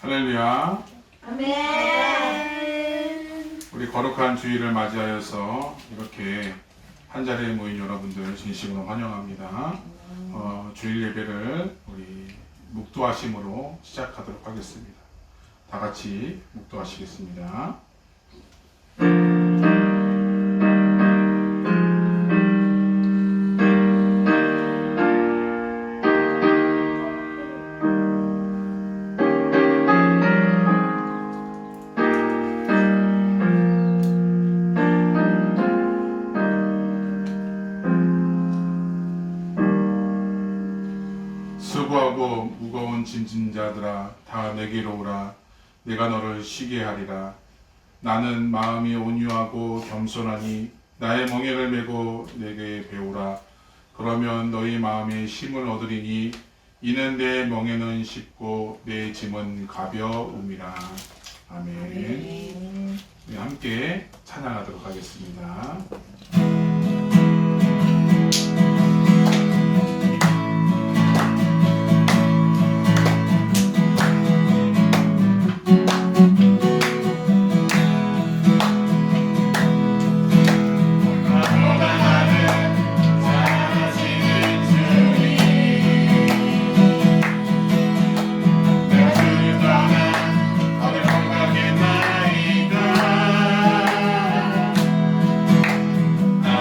할렐루야. 아멘. 우리 거룩한 주일을 맞이하여서 이렇게 한 자리에 모인 여러분들 진심으로 환영합니다. 주일 예배를 우리 묵도하심으로 시작하도록 하겠습니다. 다 같이 묵도하시겠습니다. 수고하고 무거운 짐진 자들아 다 내게로 오라. 내가 너를 쉬게 하리라. 나는 마음이 온유하고 겸손하니 나의 멍에를 메고 내게 배우라. 그러면 너희 마음에 힘을 얻으리니 이는 내 멍에는 쉽고 내 짐은 가벼움이라. 아멘. 우리 함께 찬양하도록 하겠습니다. 나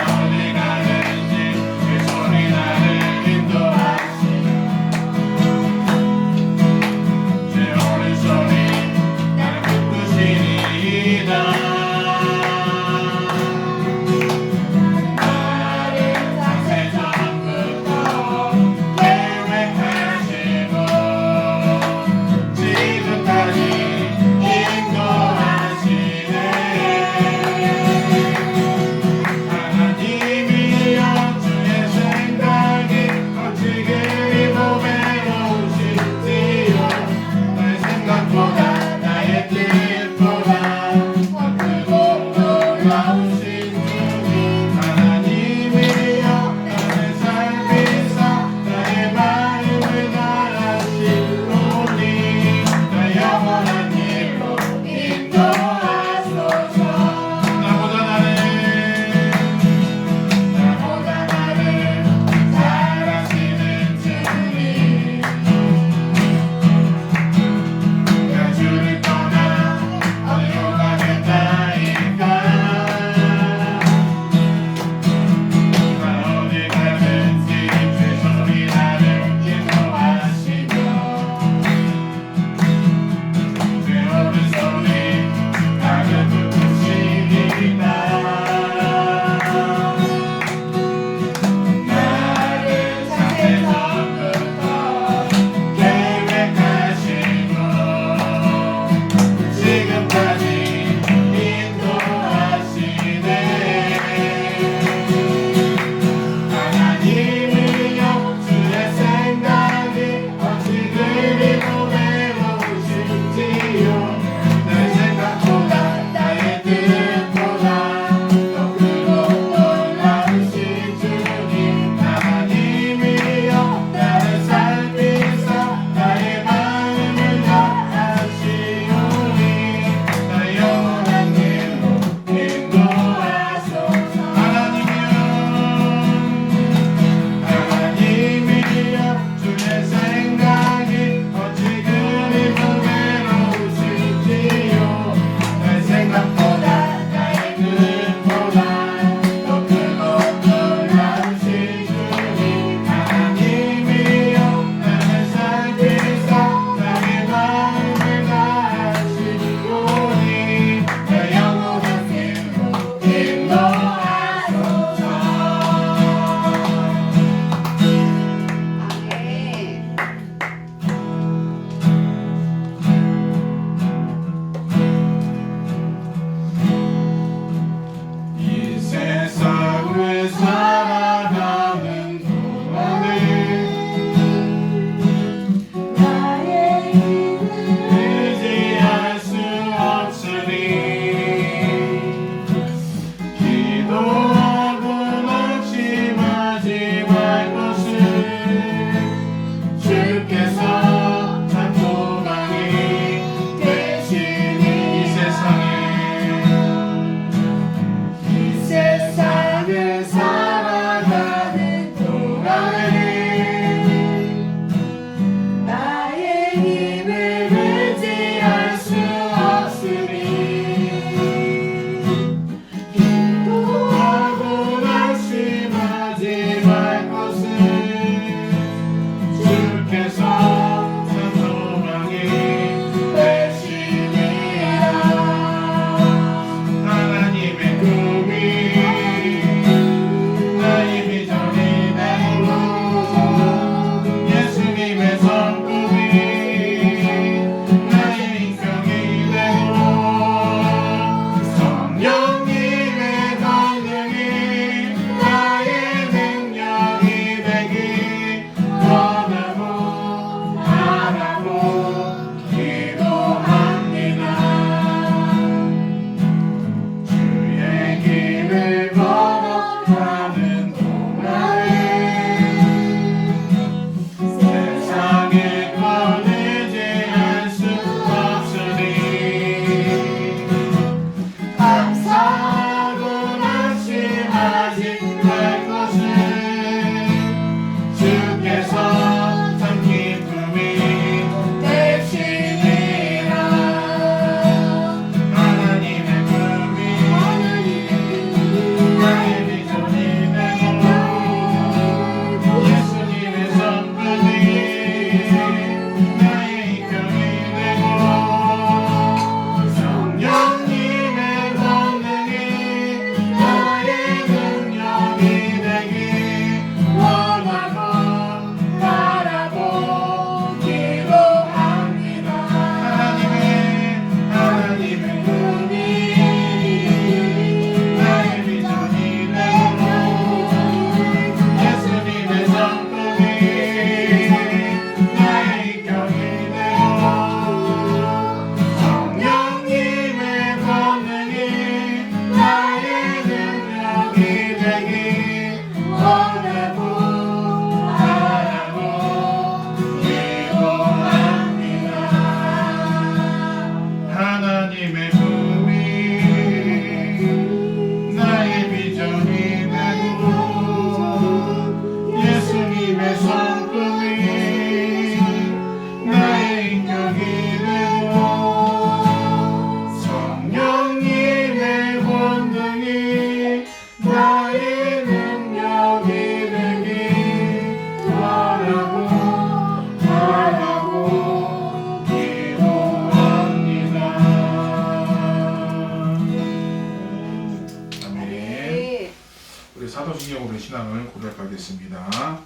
사도신경으로 신앙을 고백하겠습니다.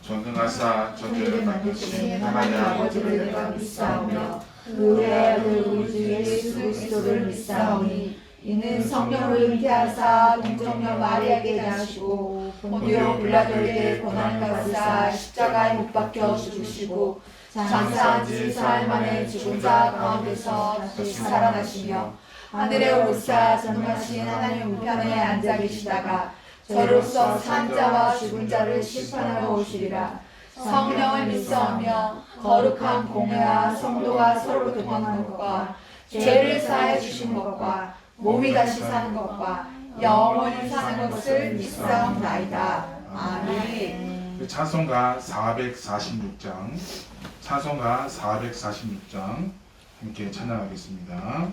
전능하사 전죄를 만드신 하나님 아버지를 내가 믿사오며 그 외아들 우리 주 예수 그리스도를 믿사오니 이는 성령을 잉태하사 동정녀 마리아에게 나시고 본디오 빌라도에게 고난을 받으사 십자가에 못 박혀 죽으시고 장사한 지 사흘 만에 죽은 자 가운데서 다시 살아나시며 하늘에 오르사 전능하신 하나님 우편에 앉아 계시다가 저로서 산 자와 죽은 자를 심판하러 오시리라. 성령을 믿사오며 거룩한 공회와 성도가 서로 교통하는 것과 죄를 사해 주신 것과 몸이 다시 사는 것과 영원히 사는 것을 믿사옵나이다. 아멘. 찬송가 446장 함께 찬양하겠습니다.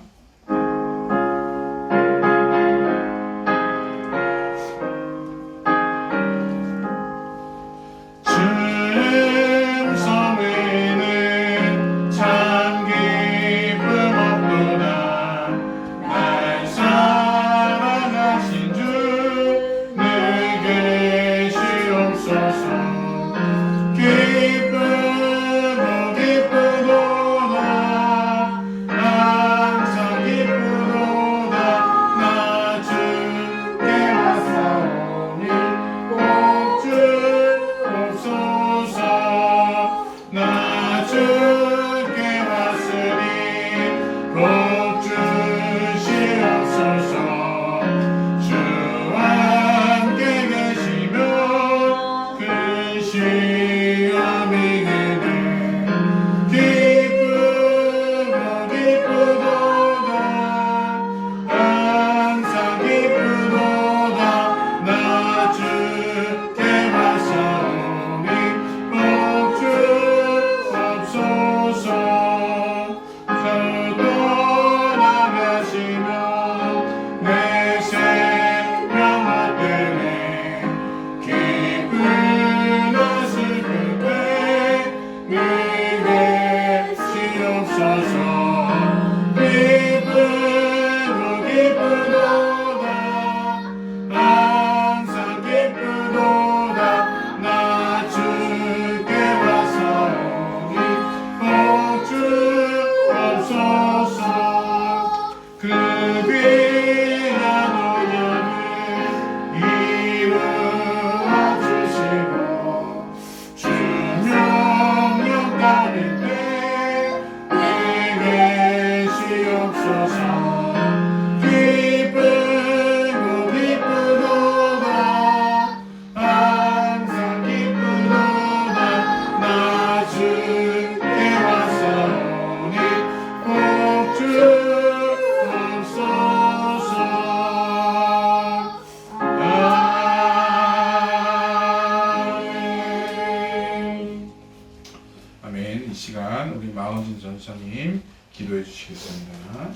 전사님 기도해 주시겠습니다.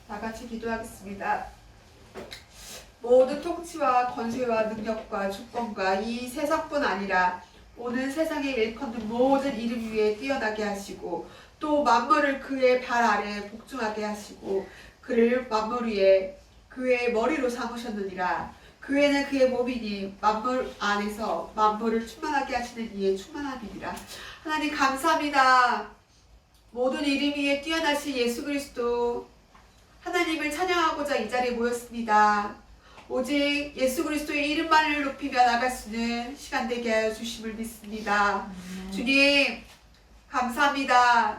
다 같이 기도하겠습니다. 모든 통치와 권세와 능력과 주권과 이 세상뿐 아니라 오는 세상에 일컫는 모든 이름 위에 뛰어나게 하시고 또 만물을 그의 발 아래 복종하게 하시고 그를 만물 위에 그의 머리로 삼으셨느니라. 그에는 그의 몸이니 만물 안에서 만물을 충만하게 하시는 이의 충만함이니라. 하나님 감사합니다. 모든 이름 위에 뛰어나신 예수 그리스도 하나님을 찬양하고자 이 자리에 모였습니다. 오직 예수 그리스도의 이름만을 높이며 나갈 수 있는 시간 되게 하여 주심을 믿습니다. 주님 감사합니다.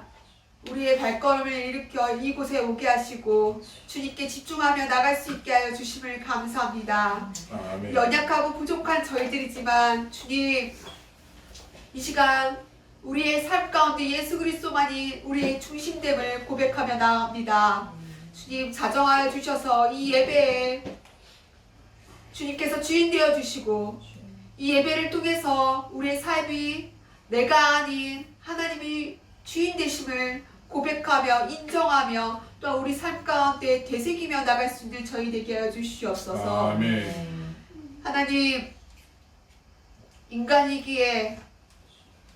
우리의 발걸음을 일으켜 이곳에 오게 하시고 주님께 집중하며 나갈 수 있게 하여 주심을 감사합니다. 아멘. 연약하고 부족한 저희들이지만 주님 이 시간 우리의 삶 가운데 예수 그리스도만이 우리의 중심됨을 고백하며 나아갑니다. 주님 자정하여 주셔서 이 예배에 주님께서 주인 되어 주시고 이 예배를 통해서 우리의 삶이 내가 아닌 하나님이 주인 되심을 고백하며 인정하며 또 우리 삶 가운데 되새기며 나갈 수 있는 저희 되게 하여 주시옵소서. 아멘. 하나님 인간이기에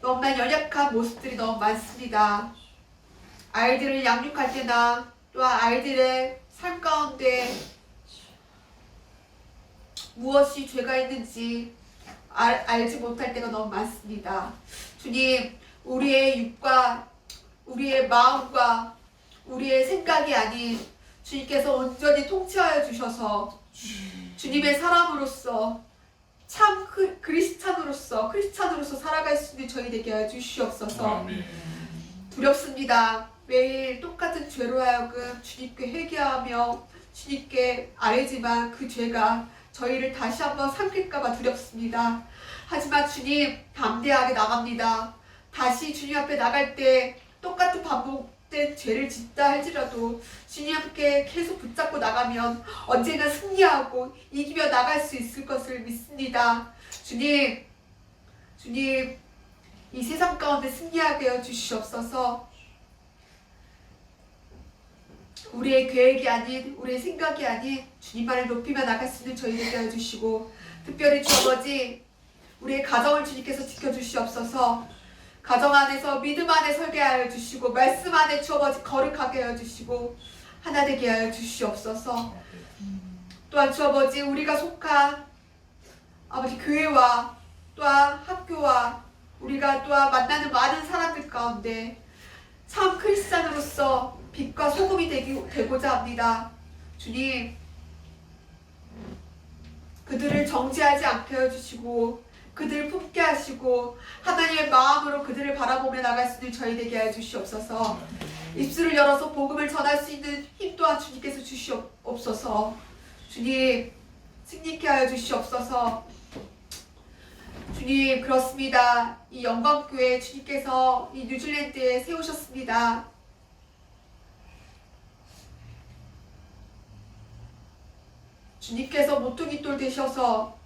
너무나 연약한 모습들이 너무 많습니다. 아이들을 양육할 때나 또한 아이들의 삶 가운데 무엇이 죄가 있는지 알지 못할 때가 너무 많습니다. 주님, 우리의 육과 우리의 마음과 우리의 생각이 아닌 주님께서 온전히 통치하여 주셔서 주님의 사람으로서 참 크리스찬으로서 살아갈 수 있는 저희 되게 하여 주시옵소서. 아멘. 두렵습니다. 매일 똑같은 죄로 하여금 주님께 회개하며 주님께 아뢰지만 그 죄가 저희를 다시 한번 삼킬까봐 두렵습니다. 하지만 주님 담대하게 나갑니다. 다시 주님 앞에 나갈 때 똑같은 반복된 죄를 짓다 할지라도 주님 앞에 계속 붙잡고 나가면 언젠가 승리하고 이기며 나갈 수 있을 것을 믿습니다. 주님 이 세상 가운데 승리하게 해 주시옵소서. 우리의 계획이 아닌 우리의 생각이 아닌 주님만을 높이며 나갈 수 있는 저희 되게 해주시고 특별히 주 아버지 우리의 가정을 주님께서 지켜주시옵소서. 가정 안에서 믿음 안에 설계 하여 주시고 말씀 안에 주 아버지 거룩하게 하여 주시고 하나 되게 하여 주시옵소서. 또한 주 아버지 우리가 속한 아버지 교회와 또한 학교와 우리가 또한 만나는 많은 사람들 가운데 참 크리스찬으로서 빛과 소금이 되고자 합니다. 주님 그들을 정죄하지 않게 해주시고 그들을 품게 하시고 하나님의 마음으로 그들을 바라보며 나갈 수 있는 저희 되게 해 주시옵소서. 입술을 열어서 복음을 전할 수 있는 힘 또한 주님께서 주시옵소서. 주님 승리케 하여 주시옵소서. 주님 그렇습니다. 이 영광교회 주님께서 이 뉴질랜드에 세우셨습니다. 주님께서 모퉁이돌 되셔서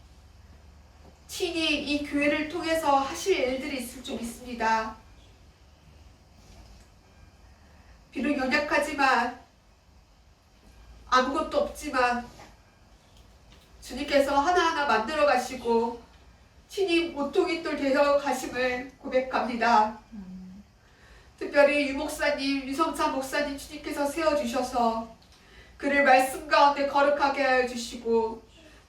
친히 이 교회를 통해서 하실 일들이 있을 줄 믿습니다. 비록 연약하지만 아무것도 없지만 주님께서 하나하나 만들어 가시고 친히 모퉁이돌 되어 가심을 고백합니다. 특별히 유목사님, 유성찬 목사님 주님께서 세워주셔서 그를 말씀 가운데 거룩하게 하여 주시고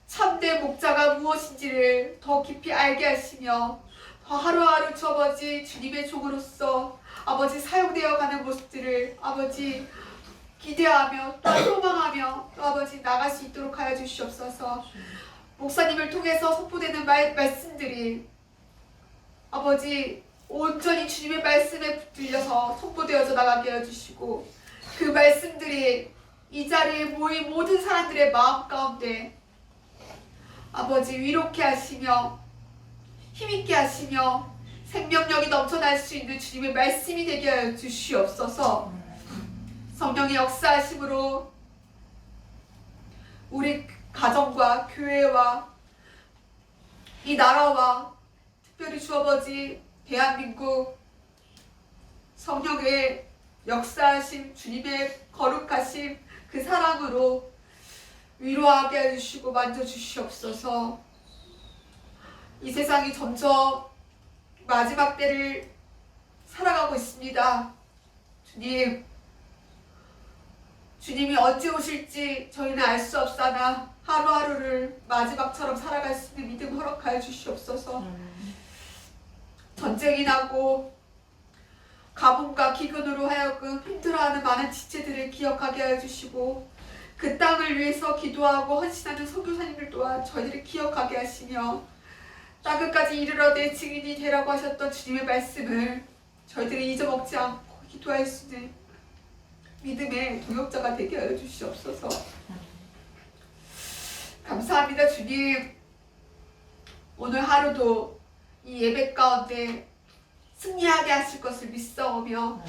참된 목자가 무엇인지를 더 깊이 알게 하시며 더 하루하루 주 아버지 주님의 종으로서 아버지 사용되어 가는 모습들을 아버지 기대하며 또 소망하며 또 아버지 나갈 수 있도록 하여 주시옵소서. 목사님을 통해서 선포되는 말씀들이 아버지 온전히 주님의 말씀에 붙들려서 선포되어져 나가게 해주시고 그 말씀들이 이 자리에 모인 모든 사람들의 마음 가운데 아버지 위롭게 하시며 힘있게 하시며 생명력이 넘쳐날 수 있는 주님의 말씀이 되게 하여 주시옵소서. 성령의 역사하심으로 우리 가정과 교회와 이 나라와 특별히 주 아버지 대한민국 성령의 역사하심 주님의 거룩하심 그 사랑으로 위로하게 해주시고 만져주시옵소서. 이 세상이 점점 마지막 때를 살아가고 있습니다. 주님이 언제 오실지 저희는 알 수 없사나 하루하루를 마지막처럼 살아갈 수 있는 믿음 허락하여 주시옵소서. 전쟁이 나고 가뭄과 기근으로 하여금 힘들어하는 많은 지체들을 기억하게 하여 주시고 그 땅을 위해서 기도하고 헌신하는 선교사님들 또한 저희들을 기억하게 하시며 땅 끝까지 이르러 내 증인이 되라고 하셨던 주님의 말씀을 저희들이 잊어먹지 않고 기도할 수 있는 믿음의 동역자가 되게 하여 주시옵소서. 감사합니다 주님. 오늘 하루도 이 예배 가운데 승리하게 하실 것을 믿사오며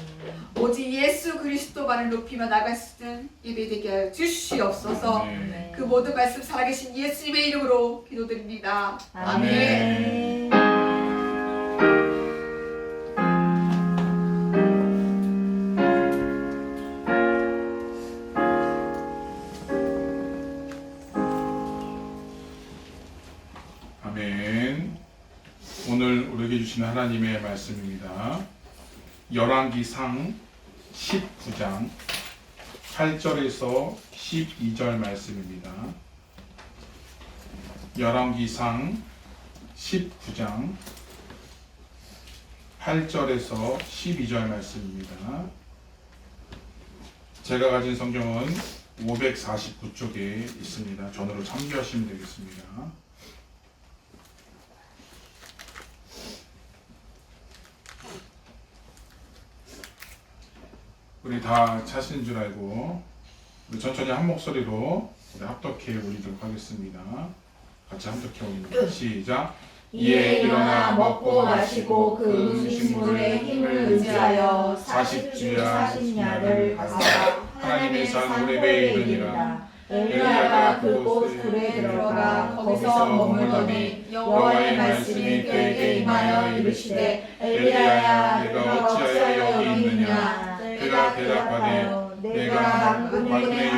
오직 예수 그리스도만을 높이며 나갈 수 있는 예배 되게 하여 주시옵소서. 네. 그 모든 말씀 살아계신 예수님의 이름으로 기도드립니다. 아멘. 아멘. 오늘 우리에게 주시는 하나님의 말씀입니다. 열왕기상 19장 8절에서 12절 말씀입니다. 열왕기상 19장 8절에서 12절 말씀입니다. 제가 가진 성경은 549쪽에 있습니다. 전으로 참조하시면 되겠습니다. 우리 다 차신 줄 알고 우리 천천히 한 목소리로 우리 합독해 올리도록 하겠습니다. 같이 합독해 올립니다. 시작. 이에 일어나 먹고 마시고 그 음식물에 힘을 의지하여 40주야 40야를 가서 하나님의 산 호렙에 이르니라. 엘리야가 그곳 굴에 들어가 거기서 머물더니 여호와의 말씀이 그에게 임하여 이르시되 엘리야야 내가 어찌하여 여기 있느냐. 그가 대답하되 내가 만군의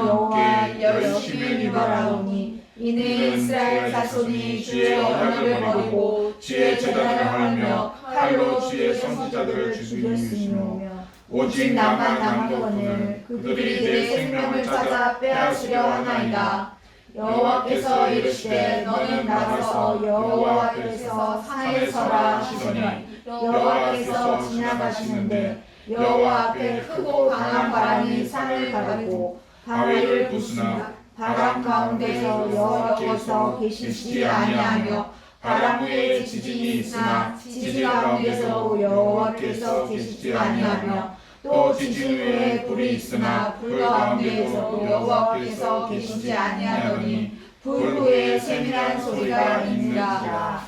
여호와 열심을 입어라오니 이는 이스라엘 자손이 주의 언약을 버리고 주의 제단을 헐며 칼로 주의 선지자들을 죽이시며 오직 나만 남았거늘 그들이 내 생명을 찾아 빼앗으려 하나이다. 여호와께서 이르시되 너는 나가서 여호와 앞에서 산에 서라 하시더니 여호와께서 지나가시는데 여호와 앞에 크고 강한 바람이 산을 가르고 바위를 부수나 바람 가운데서 여호와께서 계시지 아니하며 바람 후에 지진이 있으나 지진 가운데서 여호와께서 계시지 아니하며 또 지진 후에 불이 있으나 불 가운데에서 여호와께서 계시지 아니하더니 불 후에 세밀한 소리가 있느니라.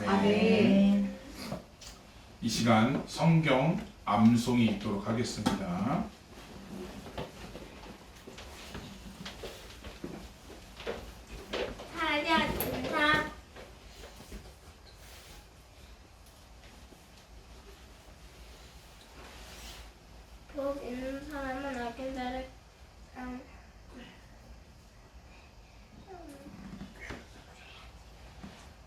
아멘. 이 시간 성경 암송이 있도록 하겠습니다. 살려준다. 복 있는 사람은 어긴 자를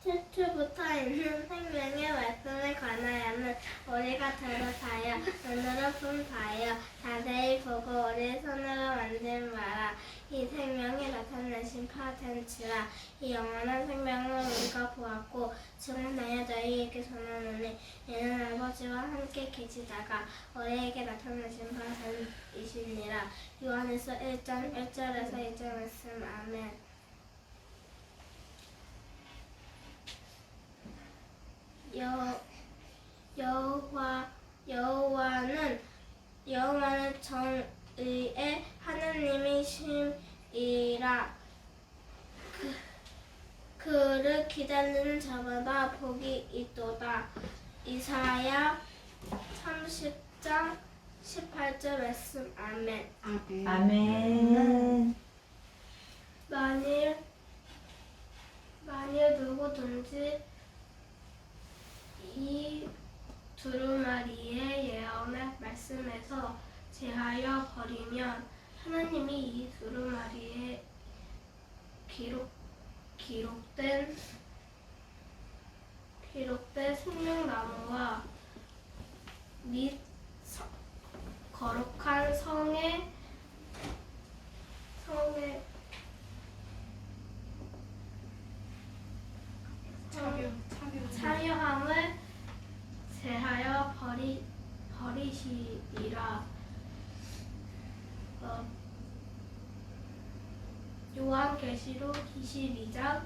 최초부터 있는 생명의 말씀을 관하여는 우리가 들어사여 눈으로 본 바여 자세히 보고 우리 손으로 만진 바라. 이 생명이 나타내신 파텐츠라. 이 영원한 생명을 우리가 보았고 증언하여 너희에게 전하노니 이는 아버지와 함께 계시다가 우리에게 나타내신 파텐이시니라. 요한에서 1장 1절에서 2절 말씀. 아멘. 여호와는 정의의 하나님이심이라. 그를 기다리는 자마다 복이 있도다. 이사야 30장 18절 말씀. 아멘. 아멘. 만일 누구든지 이 두루마리의 예언의 말씀에서 제하여 버리면 하나님이 이 두루마리에 기록된 생명나무와 및 거룩한 성의 참여함을 제하여 버리시리라. 계시록 22장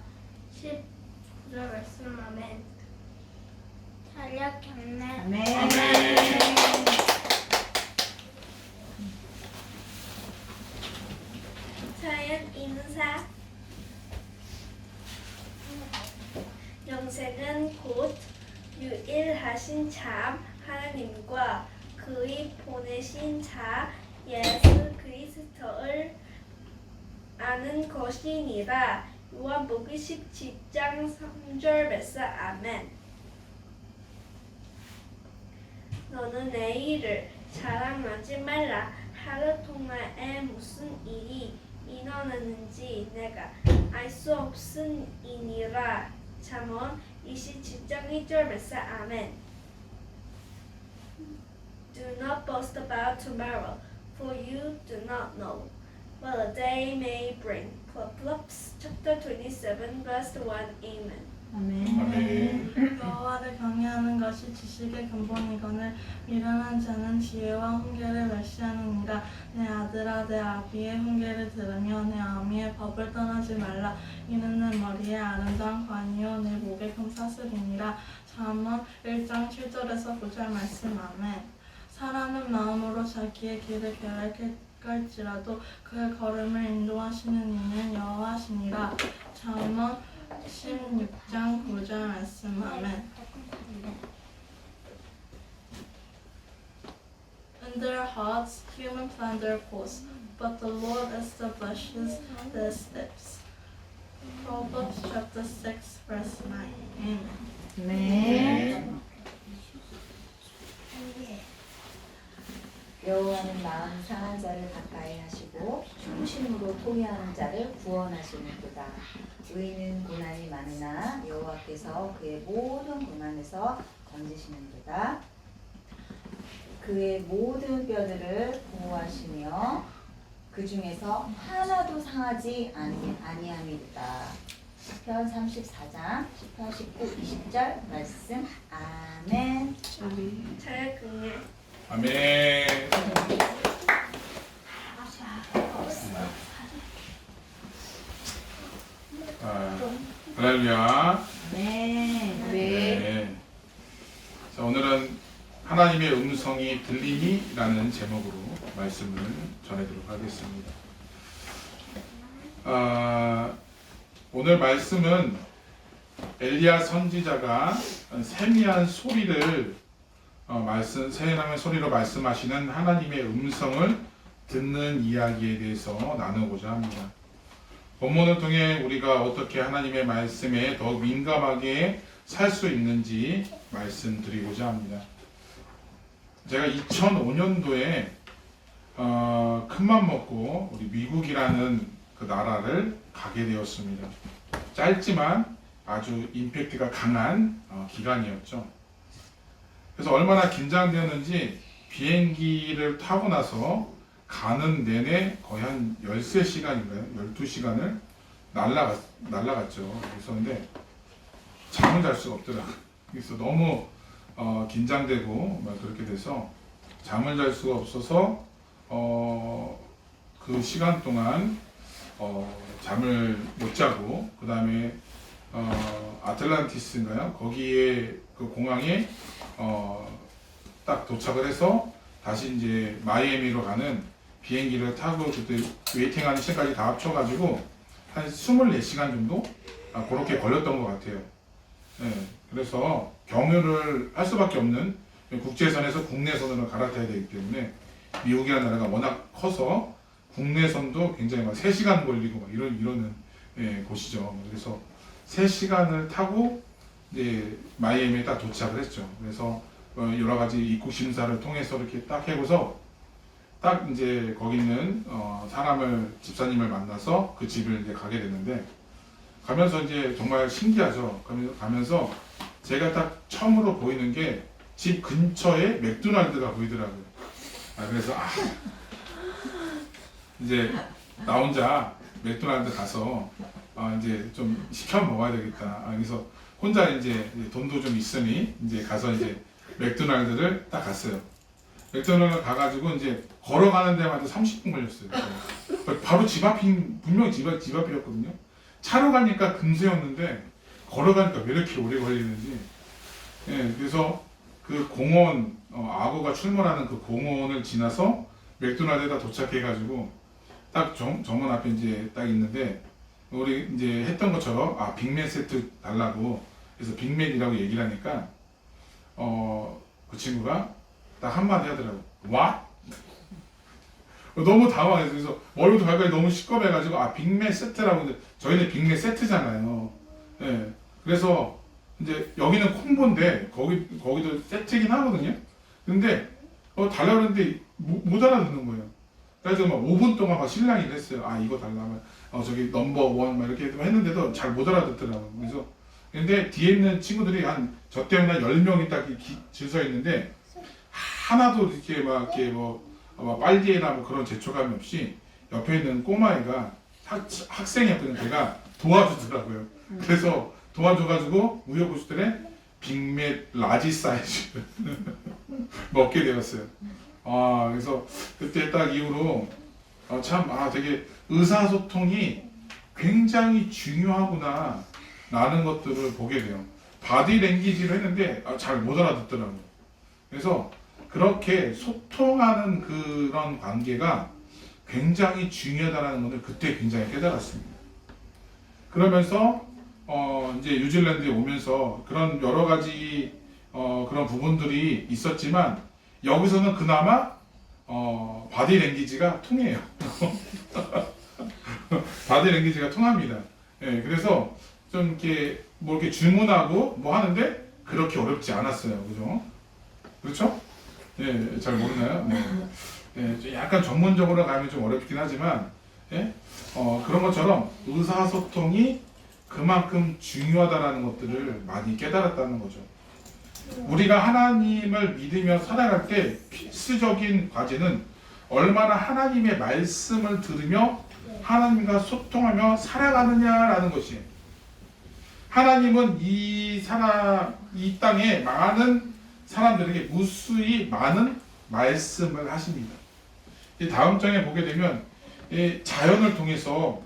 19절 말씀 아멘. 자력 경례. 아멘. 자연 인사. 영생은 곧 유일하신 참 하나님과 그의 보내신 자 예수 그리스도를 아는 것이니라. 요한복음 17장 3절 말씀 아멘. 너는 내일을 자랑하지 말라. 하루 동안에 무슨 일이 일어나는지 내가 알 수 없으니라. 잠언 27장 1절 말씀 아멘. Do not boast about tomorrow, for you do not know what a day may bring. Proverbs chapter 27 verse 1 amen. 아멘. 여호와를 경외하는 것이 지식의 근본이거늘 미련한 자는 지혜와 훈계를 멸시하느니라. 내 아들아 내 아비의 훈계를 들으며 내 어미의 법을 떠나지 말라. 이는 내 머리에 아름다운 관이요 내 목에 금사슬이니라. 잠언 1장 7절에서 9절 말씀 아멘. 사람은 마음으로 자기의 길을 계획할지라도 그의 걸음을 인도하시는 이는 여호와시니라. 잠언 16장 9절 말씀 아멘. In their hearts human plan their course, but the Lord establishes their steps. Proverbs chapter 6 verse 9. Amen. 네. 여호와는 마음 상한 자를 가까이 하시고 충심으로 통회하는 자를 구원하시는도다. 의인은 고난이 많으나 여호와께서 그의 모든 고난에서 건지시는도다. 그의 모든 뼈들을 보호하시며 그 중에서 하나도 상하지 아니함이로다. 시편 34장 18, 19, 20절 말씀 아멘. 자연 경례. 아멘. 할렐루야. 네. 네. 자, 오늘은 하나님의 음성이 들리니라는 제목으로 말씀을 전해드리도록 하겠습니다. 오늘 말씀은 엘리야 선지자가 세미한 소리를 세미한 소리로 말씀하시는 하나님의 음성을 듣는 이야기에 대해서 나누고자 합니다. 본문을 통해 우리가 어떻게 하나님의 말씀에 더욱 민감하게 살 수 있는지 말씀드리고자 합니다. 제가 2005년도에 큰맘 먹고 우리 미국이라는 그 나라를 가게 되었습니다. 짧지만 아주 임팩트가 강한 기간이었죠. 그래서 얼마나 긴장되었는지 비행기를 타고 나서 가는 내내 거의 한 13시간인가요? 12시간을 날라갔죠. 그런데 잠을 잘 수가 없더라고요. 그래서 너무 긴장되고 막 그렇게 돼서 잠을 잘 수가 없어서 그 시간 동안 잠을 못 자고 그 다음에 아틀란티스인가요? 거기에 그 공항에 딱 도착을 해서 다시 이제 마이애미로 가는 비행기를 타고 그때 웨이팅하는 시간까지 다 합쳐가지고 한 24시간 정도 그렇게 걸렸던 것 같아요. 네, 그래서 경유를 할 수밖에 없는 국제선에서 국내선으로 갈아타야 되기 때문에 미국이라는 나라가 워낙 커서 국내선도 굉장히 막 3시간 걸리고 막 이러는 곳이죠. 그래서 3시간을 타고 이제 마이애미에 딱 도착을 했죠. 그래서 여러 가지 입국 심사를 통해서 이렇게 딱 해고서 딱 이제 거기 있는 집사님을 만나서 그 집을 이제 가게 됐는데 가면서 이제 정말 신기하죠. 가면서 제가 딱 처음으로 보이는 게 집 근처에 맥도날드가 보이더라고요. 그래서 이제 나 혼자 맥도날드 가서 이제 좀 시켜 먹어야 되겠다. 그래서 혼자 이제 돈도 좀 있으니 이제 가서 이제 맥도날드를 딱 갔어요. 맥도날드 가가지고 이제 걸어가는 데만 해도 30분 걸렸어요. 바로 집 앞인 분명히 집 앞이었거든요. 차로 가니까 금세였는데 걸어가니까 왜 이렇게 오래 걸리는지. 예, 그래서 그 공원 악어가 출몰하는 그 공원을 지나서 맥도날드에다 도착해가지고 딱 정문 앞에 이제 딱 있는데 우리 이제 했던 것처럼 빅맥 세트 달라고 그래서 빅맥이라고 얘기를 하니까 그 친구가 딱 한마디 하더라고. What? 너무 당황해서 그래서 머리부터 발까지 너무 시끄러워가지고 빅맥 세트라고 근데 저희는 빅맥 세트잖아요. 예. 그래서 이제 여기는 콤보인데 거기도 세트긴 하거든요. 근데 달라고 그러는데 못 알아듣는 거예요. 그래서 막 5분 동안 막 실랑이를 했어요. 이거 달라면 저기 넘버 원 막 이렇게 했는데도 잘 못 알아듣더라고요. 그래서 근데 뒤에 있는 친구들이 저 때문에 한 10명이 딱 줄 서 있는데 하나도 이렇게 막 이렇게 빨리에나 그런 제초감이 없이 옆에 있는 꼬마애가 학생이었거든요. 걔가 도와주더라고요. 그래서 도와줘가지고 우여곡절에 빅맥 라지 사이즈 먹게 되었어요. 그래서 그때 딱 이후로 참 되게 의사소통이 굉장히 중요하구나 라는 것들을 보게 돼요. 바디 랭귀지를 했는데 잘 못 알아듣더라고요. 그래서 그렇게 소통하는 그런 관계가 굉장히 중요하다는 것을 그때 굉장히 깨달았습니다. 그러면서 이제 뉴질랜드에 오면서 그런 여러 가지 그런 부분들이 있었지만 여기서는 그나마 바디 랭귀지가 통해요. 바디 랭귀지가 통합니다. 예, 그래서 좀 이렇게 이렇게 주문하고 하는데 그렇게 어렵지 않았어요. 그죠? 그렇죠? 예, 잘 모르나요? 네. 예, 좀 약간 전문적으로 가면 좀 어렵긴 하지만 예? 그런 것처럼 의사소통이 그만큼 중요하다는 것들을 많이 깨달았다는 거죠. 우리가 하나님을 믿으며 살아갈 때 필수적인 과제는 얼마나 하나님의 말씀을 들으며 하나님과 소통하며 살아가느냐라는 것이에요. 하나님은 이 땅에 많은 사람들에게 무수히 많은 말씀을 하십니다. 이 다음 장에 보게 되면 자연을 통해서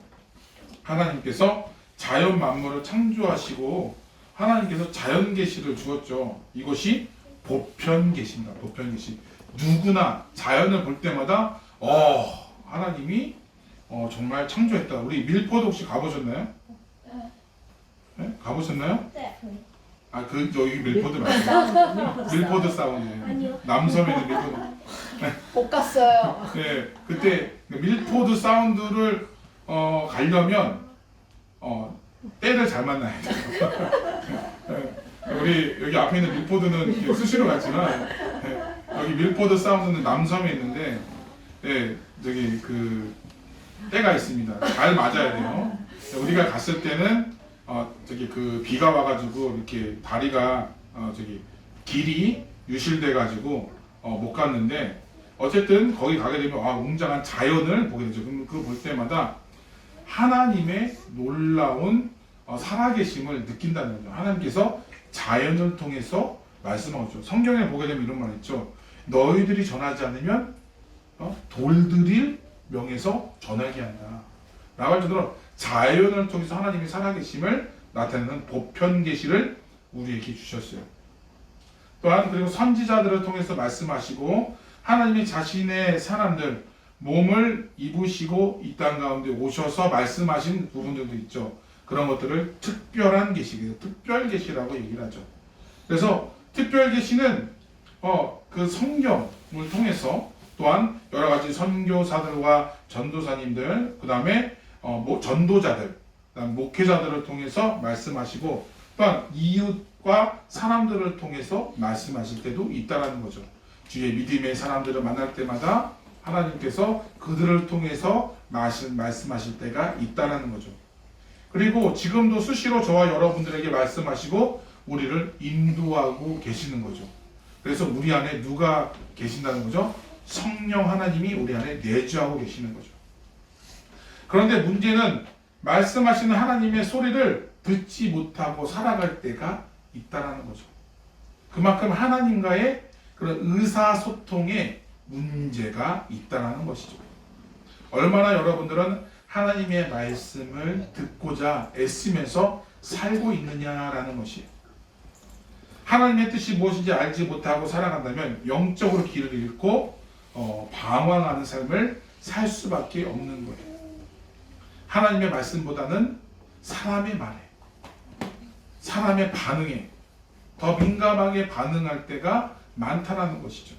하나님께서 자연 만물을 창조하시고 하나님께서 자연 계시를 주었죠. 이것이 보편 계시입니다. 보편 계시. 누구나 자연을 볼 때마다 하나님이 정말 창조했다. 우리 밀포도 혹시 가보셨나요? 네? 가보셨나요? 네. 여기 밀포드 맞아요. 밀포드 사운드. 아니요. 남섬에 있는 밀포드. 못 갔어요. 네, 그때 밀포드 사운드를 가려면 때를 잘 만나야 돼요. 우리 여기 앞에 있는 밀포드는 수시로 갔지만 여기 밀포드 사운드는 남섬에 있는데 저기 그 때가 있습니다. 잘 맞아야 돼요. 우리가 갔을 때는 저기 그 비가 와가지고 이렇게 다리가 저기 길이 유실돼 가지고 못 갔는데 어쨌든 거기 가게 되면 웅장한 자연을 보게 되죠. 그럼 그거 볼 때마다 하나님의 놀라운 살아계심을 느낀다는 거죠. 하나님께서 자연을 통해서 말씀하죠. 성경에 보게 되면 이런 말 있죠. 너희들이 전하지 않으면 돌들일 명에서 전하게 한다. 라고 할 정도로 자연을 통해서 하나님의 살아계심을 나타내는 보편 계시를 우리에게 주셨어요. 또한 그리고 선지자들을 통해서 말씀하시고 하나님이 자신의 사람들 몸을 입으시고 이 땅 가운데 오셔서 말씀하신 부분들도 있죠. 그런 것들을 특별한 계시, 특별 계시라고 얘기를 하죠. 그래서 특별 계시는 그 성경을 통해서 또한 여러 가지 선교사들과 전도사님들, 그 다음에 전도자들, 그다음 목회자들을 통해서 말씀하시고 또한 이웃과 사람들을 통해서 말씀하실 때도 있다라는 거죠. 주의 믿음의 사람들을 만날 때마다 하나님께서 그들을 통해서 말씀하실 때가 있다라는 거죠. 그리고 지금도 수시로 저와 여러분들에게 말씀하시고 우리를 인도하고 계시는 거죠. 그래서 우리 안에 누가 계신다는 거죠? 성령 하나님이 우리 안에 내주하고 계시는 거죠. 그런데 문제는 말씀하시는 하나님의 소리를 듣지 못하고 살아갈 때가 있다라는 거죠. 그만큼 하나님과의 그런 의사소통에 문제가 있다라는 것이죠. 얼마나 여러분들은 하나님의 말씀을 듣고자 애쓰면서 살고 있느냐라는 것이에요. 하나님의 뜻이 무엇인지 알지 못하고 살아간다면 영적으로 길을 잃고 방황하는 삶을 살 수밖에 없는 거예요. 하나님의 말씀보다는 사람의 말에, 사람의 반응에 더 민감하게 반응할 때가 많다라는 것이죠.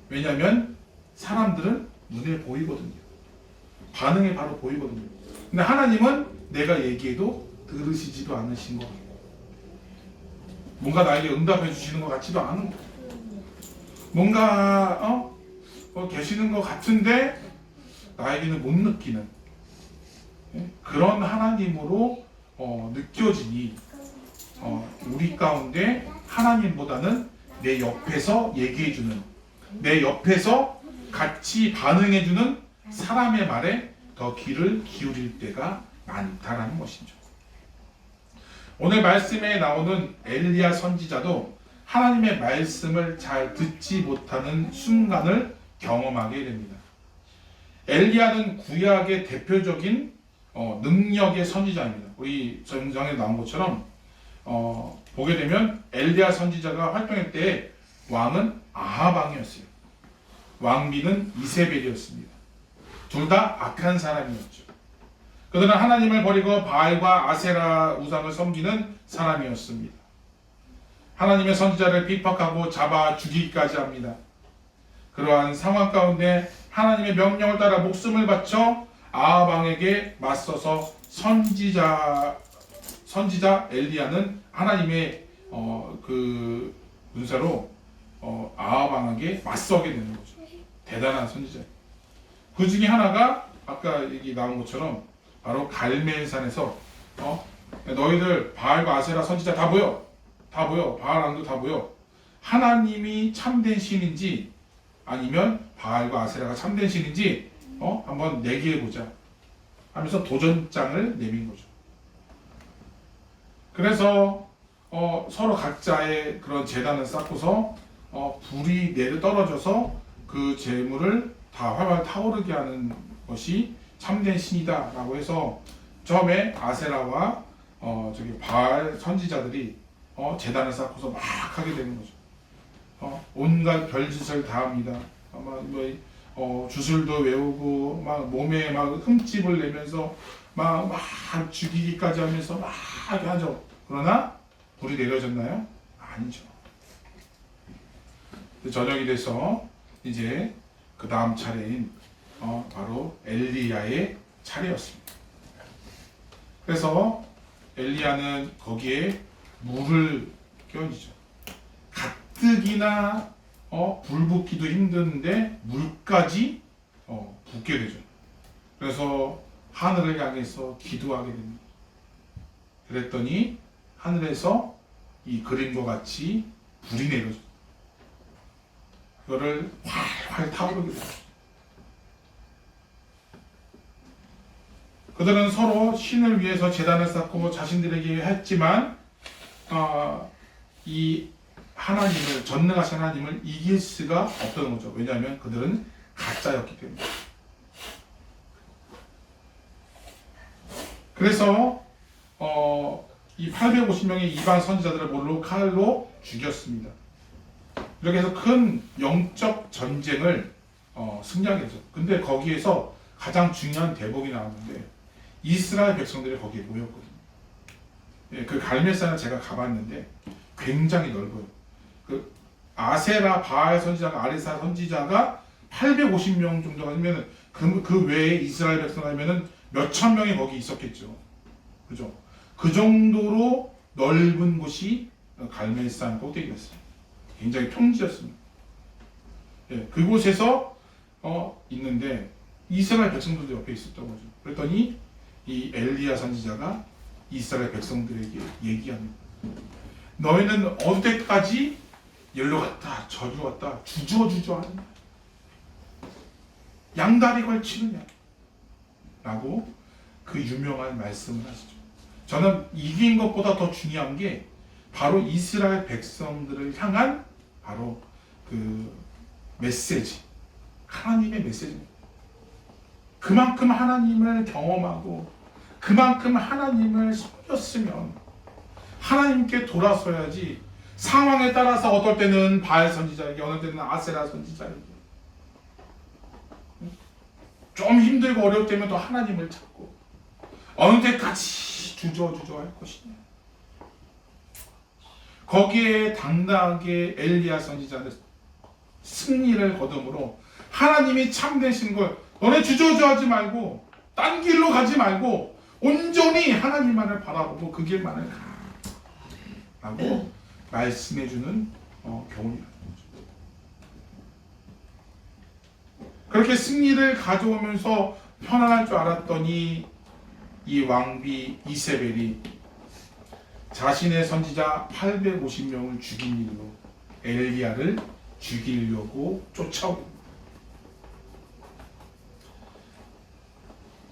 왜냐하면 사람들은 눈에 보이거든요. 반응이 바로 보이거든요. 근데 하나님은 내가 얘기해도 들으시지도 않으신 것 같고 뭔가 나에게 응답해 주시는 것 같지도 않은 거. 뭔가 계시는 것 같은데 나에게는 못 느끼는 그런 하나님으로 느껴지니 우리 가운데 하나님보다는 내 옆에서 얘기해주는, 내 옆에서 같이 반응해주는 사람의 말에 더 귀를 기울일 때가 많다라는 것이죠. 오늘 말씀에 나오는 엘리야 선지자도 하나님의 말씀을 잘 듣지 못하는 순간을 경험하게 됩니다. 엘리야는 구약의 대표적인 능력의 선지자입니다. 우리 정장에 나온 것처럼 보게 되면 엘리야 선지자가 활동할 때 왕은 아합 왕이었어요. 왕비는 이세벨이었습니다. 둘 다 악한 사람이었죠. 그들은 하나님을 버리고 바알과 아세라 우상을 섬기는 사람이었습니다. 하나님의 선지자를 핍박하고 잡아 죽이기까지 합니다. 그러한 상황 가운데 하나님의 명령을 따라 목숨을 바쳐 아합 왕에게 맞서서 선지자 엘리야는 하나님의 그 은사로 아합 왕에게 맞서게 되는 거죠. 대단한 선지자. 그 중에 하나가 아까 얘기 나온 것처럼 바로 갈멜산에서 너희들 바알과 아세라 선지자 다 보여. 바알 왕도 다 보여. 하나님이 참된 신인지 아니면 바알과 아세라가 참된 신인지 한번 내기해 보자 하면서 도전장을 내민 거죠. 그래서 서로 각자의 그런 제단을 쌓고서 불이 내려 떨어져서 그 재물을 다 활활 타오르게 하는 것이 참된 신이다라고 해서 처음에 아세라와 바알 선지자들이 제단을 쌓고서 막 하게 되는 거죠. 온갖 별짓을 다 합니다. 주술도 외우고 막 몸에 막 흠집을 내면서 막 죽이기까지 하면서 막 하죠. 그러나 불이 내려졌나요? 아니죠. 저녁이 돼서 이제 그 다음 차례인 바로 엘리야의 차례였습니다. 그래서 엘리야는 거기에 물을 끼얹죠. 가뜩이나 불 붓기도 힘든데 물까지 붓게 되죠. 그래서 하늘을 향해서 기도하게 됩니다. 그랬더니 하늘에서 이 그림과 같이 불이 내려져. 그거를 활활 타오르게 됩니다. 그들은 서로 신을 위해서 제단을 쌓고 자신들에게 했지만 이 하나님을, 전능하신 하나님을 이길 수가 없던 거죠. 왜냐하면 그들은 가짜였기 때문에. 그래서 이 850명의 이방 선지자들을 몰로 칼로 죽였습니다. 이렇게 해서 큰 영적 전쟁을 승리하게 되죠. 근데 거기에서 가장 중요한 대목이 나왔는데 이스라엘 백성들이 거기에 모였거든요. 예, 그 갈멜산을 제가 가봤는데 굉장히 넓어요. 그 아세라 바알 선지자가 아레사 선지자가 850명 정도가 되면 그 외에 이스라엘 백성 하면은 몇천 명이 거기 있었겠죠. 그죠? 그 정도로 넓은 곳이 갈멜산 꼭대기였어요. 굉장히 평지였습니다. 예, 그곳에서 있는데 이스라엘 백성들도 옆에 있었던 거죠. 그랬더니 이 엘리야 선지자가 이스라엘 백성들에게 얘기합니다. 너희는 어디까지 일로 갔다 저리로 갔다 주저주저 하느냐, 양다리 걸치느냐 라고 그 유명한 말씀을 하시죠. 저는 이긴 것보다 더 중요한 게 바로 이스라엘 백성들을 향한 바로 그 메시지, 하나님의 메시지입니다. 그만큼 하나님을 경험하고 그만큼 하나님을 섬겼으면 하나님께 돌아서야지. 상황에 따라서 어떨 때는 바알 선지자에게, 어느 때는 아세라 선지자에게, 좀 힘들고 어려울 때면 또 하나님을 찾고, 어느 때까지 주저주저 할 것이냐. 거기에 당당하게 엘리야 선지자는 승리를 거두므로 하나님이 참되신 걸, 너네 주저주저하지 말고 딴 길로 가지 말고 온전히 하나님만을 바라보고 그 길만을 가라고 말씀해주는 교훈이라는 거죠. 그렇게 승리를 가져오면서 편안할 줄 알았더니 이 왕비 이세벨이 자신의 선지자 850명을 죽인 일로 엘리야를 죽이려고 쫓아옵니다.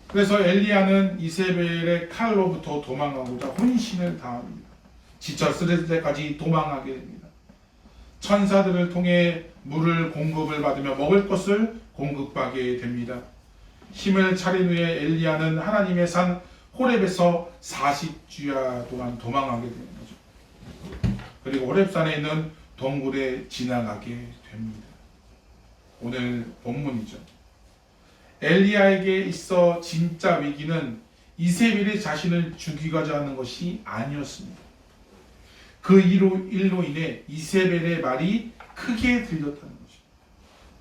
그래서 엘리야는 이세벨의 칼로부터 도망가고자 혼신을 다합니다. 지쳐 쓰러질 때까지 도망하게 됩니다. 천사들을 통해 물을 공급을 받으며 먹을 것을 공급받게 됩니다. 힘을 차린 후에 엘리야는 하나님의 산 호렙에서 40주야 동안 도망하게 되는 거죠. 그리고 호렙산에 있는 동굴에 지나가게 됩니다. 오늘 본문이죠. 엘리야에게 있어 진짜 위기는 이세벨이 자신을 죽이고자 하는 것이 아니었습니다. 그 일로 인해 이세벨의 말이 크게 들렸다는 것입니다.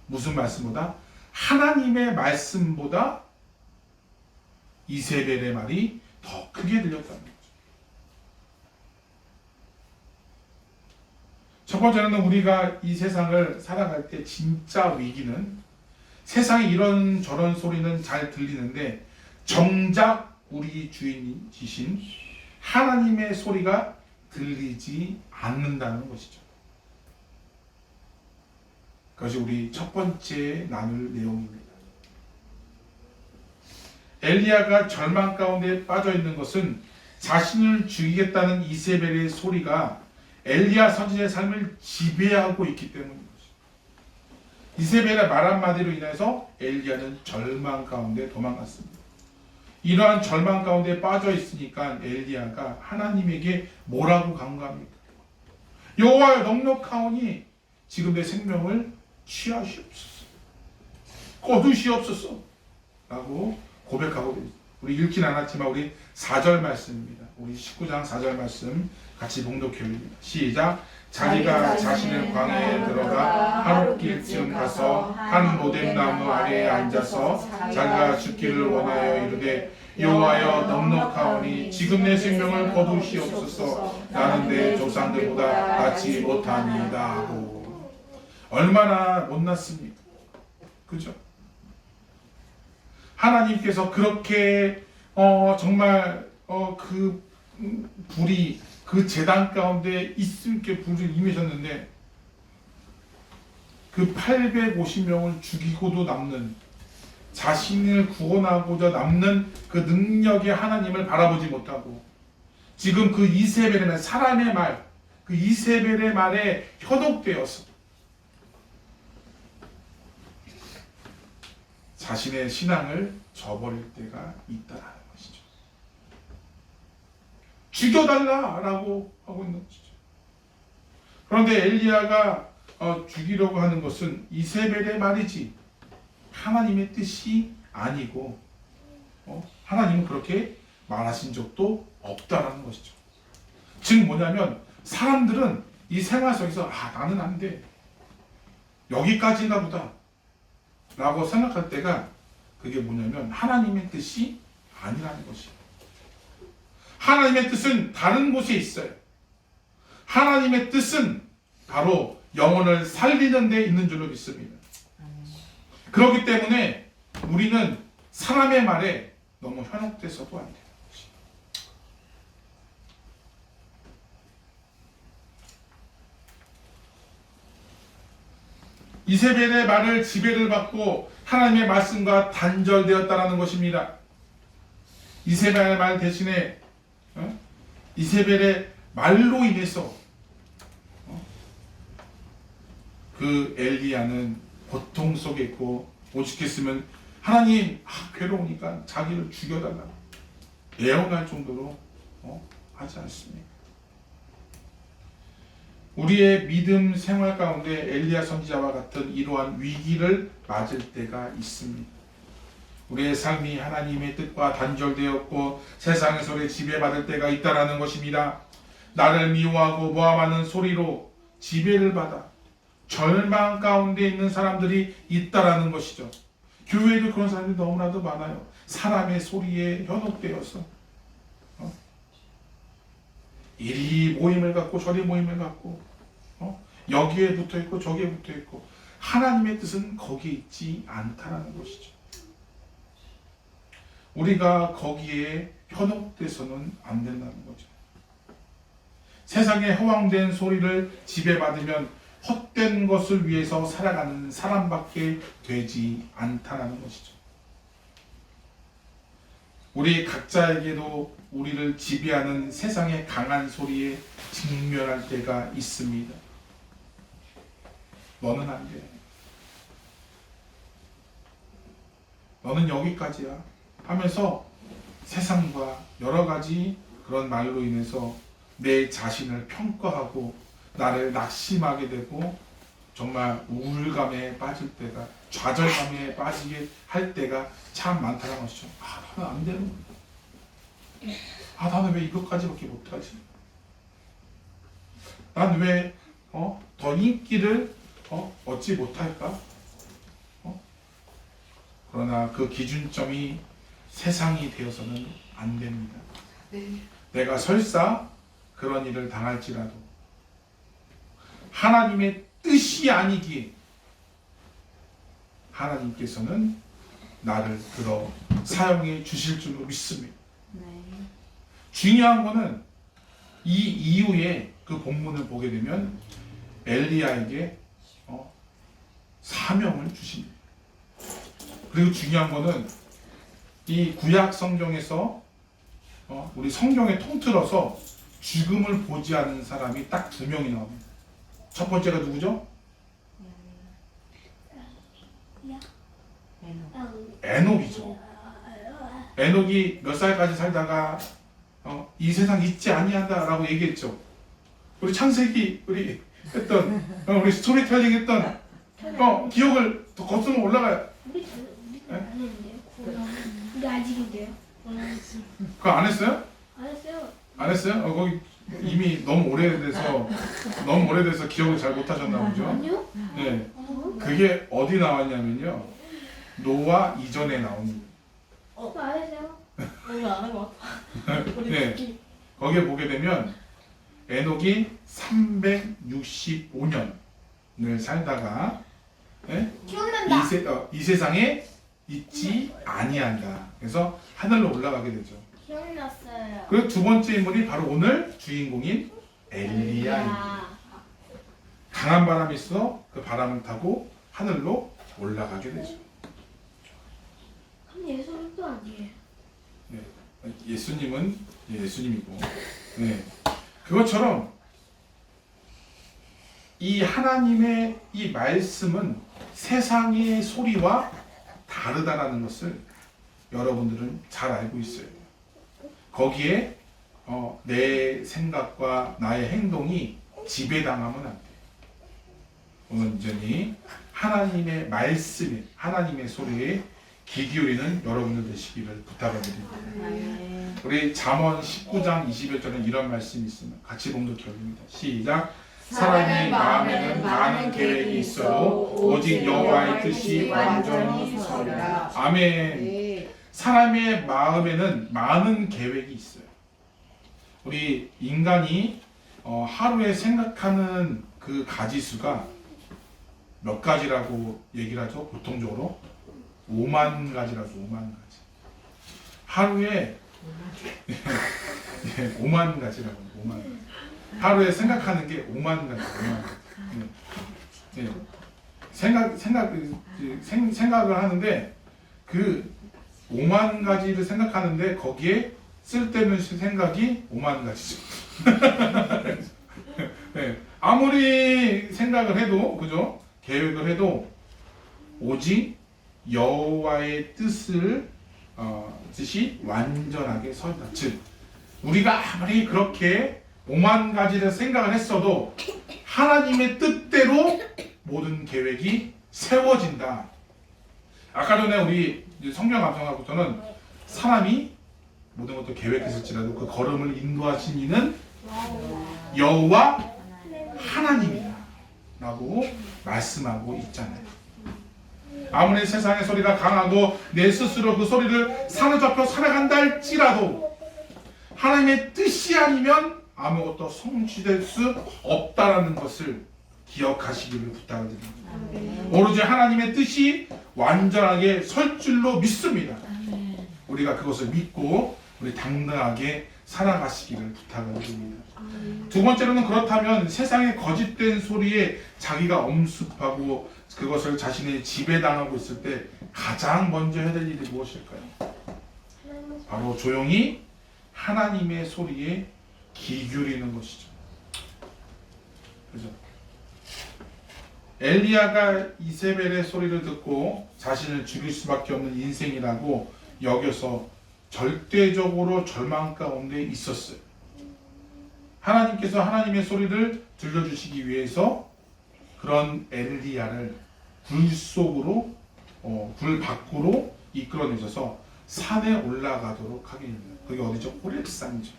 무슨 말씀보다? 하나님의 말씀보다 이세벨의 말이 더 크게 들렸다는 거죠. 첫 번째는 우리가 이 세상을 살아갈 때 진짜 위기는, 세상에 이런저런 소리는 잘 들리는데 정작 우리 주인이신 하나님의 소리가 들리지 않는다는 것이죠. 그것이 우리 첫 번째 나눌 내용입니다. 엘리야가 절망 가운데 빠져 있는 것은 자신을 죽이겠다는 이세벨의 소리가 엘리야 선지자의 삶을 지배하고 있기 때문입니다. 이세벨의 말 한마디로 인해서 엘리야는 절망 가운데 도망갔습니다. 이러한 절망 가운데 빠져 있으니까 엘리야가 하나님에게 뭐라고 간구합니까? 여호와여, 넉넉하오니 지금 내 생명을 취하시옵소서, 거두시옵소서 라고 고백하고 있습니다. 우리 읽진 않았지만 우리 4절 말씀입니다. 우리 19장 4절 말씀 같이 봉독해드립니다. 시작. 자기가 자신을 광야에 들어가 하룻길쯤 가서 한 모뎀나무 아래에 앉아서 자기가 죽기를 원하여 이르되 여호와여, 넉넉하오니 지금 내 생명을 거두시옵소서, 나는 내 조상들보다 낫지 못하니이다 하고. 얼마나 못났습니까? 그죠? 하나님께서 그렇게 정말 그 불이 그 제단 가운데 있음께 불을 임하셨는데 그 850명을 죽이고도 남는, 자신을 구원하고자 남는 그 능력의 하나님을 바라보지 못하고 지금 그 이세벨의 말, 사람의 말, 그 이세벨의 말에 현혹되어서 자신의 신앙을 저버릴 때가 있다라는 것이죠. 죽여달라라고 하고 있는 것이죠. 그런데 엘리야가 죽이려고 하는 것은 이세벨의 말이지 하나님의 뜻이 아니고 하나님은 그렇게 말하신 적도 없다라는 것이죠. 즉 뭐냐면 사람들은 이 생활 속에서 나는 안 돼, 여기까지인가 보다 라고 생각할 때가, 그게 뭐냐면 하나님의 뜻이 아니라는 것이에요. 하나님의 뜻은 다른 곳에 있어요. 하나님의 뜻은 바로 영혼을 살리는 데 있는 줄로 믿습니다. 그렇기 때문에 우리는 사람의 말에 너무 현혹돼서도 안 돼요. 이세벨의 말을 지배를 받고 하나님의 말씀과 단절되었다라는 것입니다. 이세벨의 말 대신에 이세벨의 말로 인해서 그 엘리야는 고통 속에 있고, 오죽했으면 하나님 괴로우니까 자기를 죽여달라 애원할 정도로 하지 않습니다. 우리의 믿음 생활 가운데 엘리야 선지자와 같은 이러한 위기를 맞을 때가 있습니다. 우리의 삶이 하나님의 뜻과 단절되었고 세상의 소리에 지배받을 때가 있다라는 것입니다. 나를 미워하고 모함하는 소리로 지배를 받아 절망 가운데 있는 사람들이 있다라는 것이죠. 교회에도 그런 사람들이 너무나도 많아요. 사람의 소리에 현혹되어서 이리 모임을 갖고 저리 모임을 갖고 여기에 붙어있고 저기에 붙어있고 하나님의 뜻은 거기에 있지 않다라는 것이죠. 우리가 거기에 현혹돼서는 안 된다는 거죠. 세상의 허황된 소리를 지배받으면 헛된 것을 위해서 살아가는 사람밖에 되지 않다라는 것이죠. 우리 각자에게도 우리를 지배하는 세상의 강한 소리에 직면할 때가 있습니다. 너는 안 돼. 너는 여기까지야. 하면서 세상과 여러 가지 그런 말로 인해서 내 자신을 평가하고 나를 낙심하게 되고 정말 우울감에 빠질 때가 좌절감에 빠지게 할 때가 참 많다는 것이죠. 나는 안 되는 거야. 나는 왜 이것까지밖에 못하지? 난 왜 더 인기를 얻지 못할까? 그러나 그 기준점이 세상이 되어서는 안 됩니다. 네. 내가 설사 그런 일을 당할지라도 하나님의 뜻이 아니기에 하나님께서는 나를 들어 사용해 주실 줄로 믿습니다. 네. 중요한 거는 이 이후에 그 본문을 보게 되면 엘리야에게 사명을 주십니다. 그리고 중요한 거는 이 구약 성경에서 우리 성경에 통틀어서 죽음을 보지 않은 사람이 딱 2명이 나옵니다. 첫 번째가 누구죠? 에녹이죠. 에녹이 몇 살까지 살다가 이 세상 있지 아니한다라고 얘기했죠. 우리 창세기 우리 했던 우리 스토리텔링 했던 기억을 더 거슬러 올라가요. 우리 안 했는데요. 우리 아직인데요. 그거 안 했어요? 안 했어요. 안 했어요? 거기 이미 너무 오래돼서 기억을 잘 못하셨나 보죠. 아니요? 네, 그게 어디 나왔냐면요, 노아 이전에 나온. 안 했어요. 오늘 안 한 것 같아. 네, 거기에 보게 되면 에녹이 365년을 살다가 기억난다. 이 세상에 있지 아니한다. 그래서 하늘로 올라가게 되죠. 기억났어요. 그리고 두 번째 인물이 바로 오늘 주인공인 엘리야입니다. 강한 바람이 있어 그 바람을 타고 하늘로 올라가게 되죠. 그럼 예수님도 아니에요. 예수님은 예수님이고, 네, 그것처럼 이 하나님의 이 말씀은 세상의 소리와 다르다라는 것을 여러분들은 잘 알고 있어요. 거기에 내 생각과 나의 행동이 지배당하면 안 돼요. 온전히 하나님의 말씀에, 하나님의 소리에 귀 기울이는 여러분들 되시기를 부탁을 드립니다. 우리 잠언 19장 21절에 이런 말씀이 있습니다. 같이 봉독해드립니다. 시작. 사람의 마음에는 많은 계획이 있어도 오직 여호와의 뜻이 완전히 서리라. 아멘. 네. 사람의 마음에는 많은 계획이 있어요. 우리 인간이 하루에 생각하는 그 가지수가 몇 가지라고 얘기를 하죠? 보통적으로 5만 가지라고. 5만 가지. 하루에 5만 가지라고. 5만 가지. 하루에 생각하는 게 5만 가지. 5만 가지. 네. 생각을 하는데 그 5만 가지를 생각하는데 거기에 쓸데없는 생각이 5만 가지죠. 네. 아무리 생각을 해도, 그죠? 계획을 해도 오직 여호와의 뜻이 완전하게 서있다. 즉 우리가 아무리 그렇게 오만 가지를 생각을 했어도 하나님의 뜻대로 모든 계획이 세워진다. 아까 전에 우리 성경 감상하고서는 사람이 모든 것도 계획했을지라도 그 걸음을 인도하신 이는 여호와 하나님이다 라고 말씀하고 있잖아요. 아무리 세상의 소리가 강하고 내 스스로 그 소리를 사로잡혀 살아간다 할지라도 하나님의 뜻이 아니면 아무것도 성취될 수 없다라는 것을 기억하시기를 부탁드립니다. 오로지 하나님의 뜻이 완전하게 설 줄로 믿습니다. 우리가 그것을 믿고 우리 당당하게 살아가시기를 부탁을 드립니다. 두 번째로는 그렇다면 세상의 거짓된 소리에 자기가 엄습하고 그것을 자신의 지배당하고 있을 때 가장 먼저 해야 될 일이 무엇일까요? 바로 조용히 하나님의 소리에 귀 기울이는 것이죠. 그죠? 엘리야가 이세벨의 소리를 듣고 자신을 죽일 수밖에 없는 인생이라고 여겨서 절대적으로 절망 가운데 있었어요. 하나님께서 하나님의 소리를 들려주시기 위해서 그런 엘리야를 불 속으로 불 밖으로 이끌어내셔서 산에 올라가도록 하게 됩니다. 그게 어디죠? 호렙산이죠.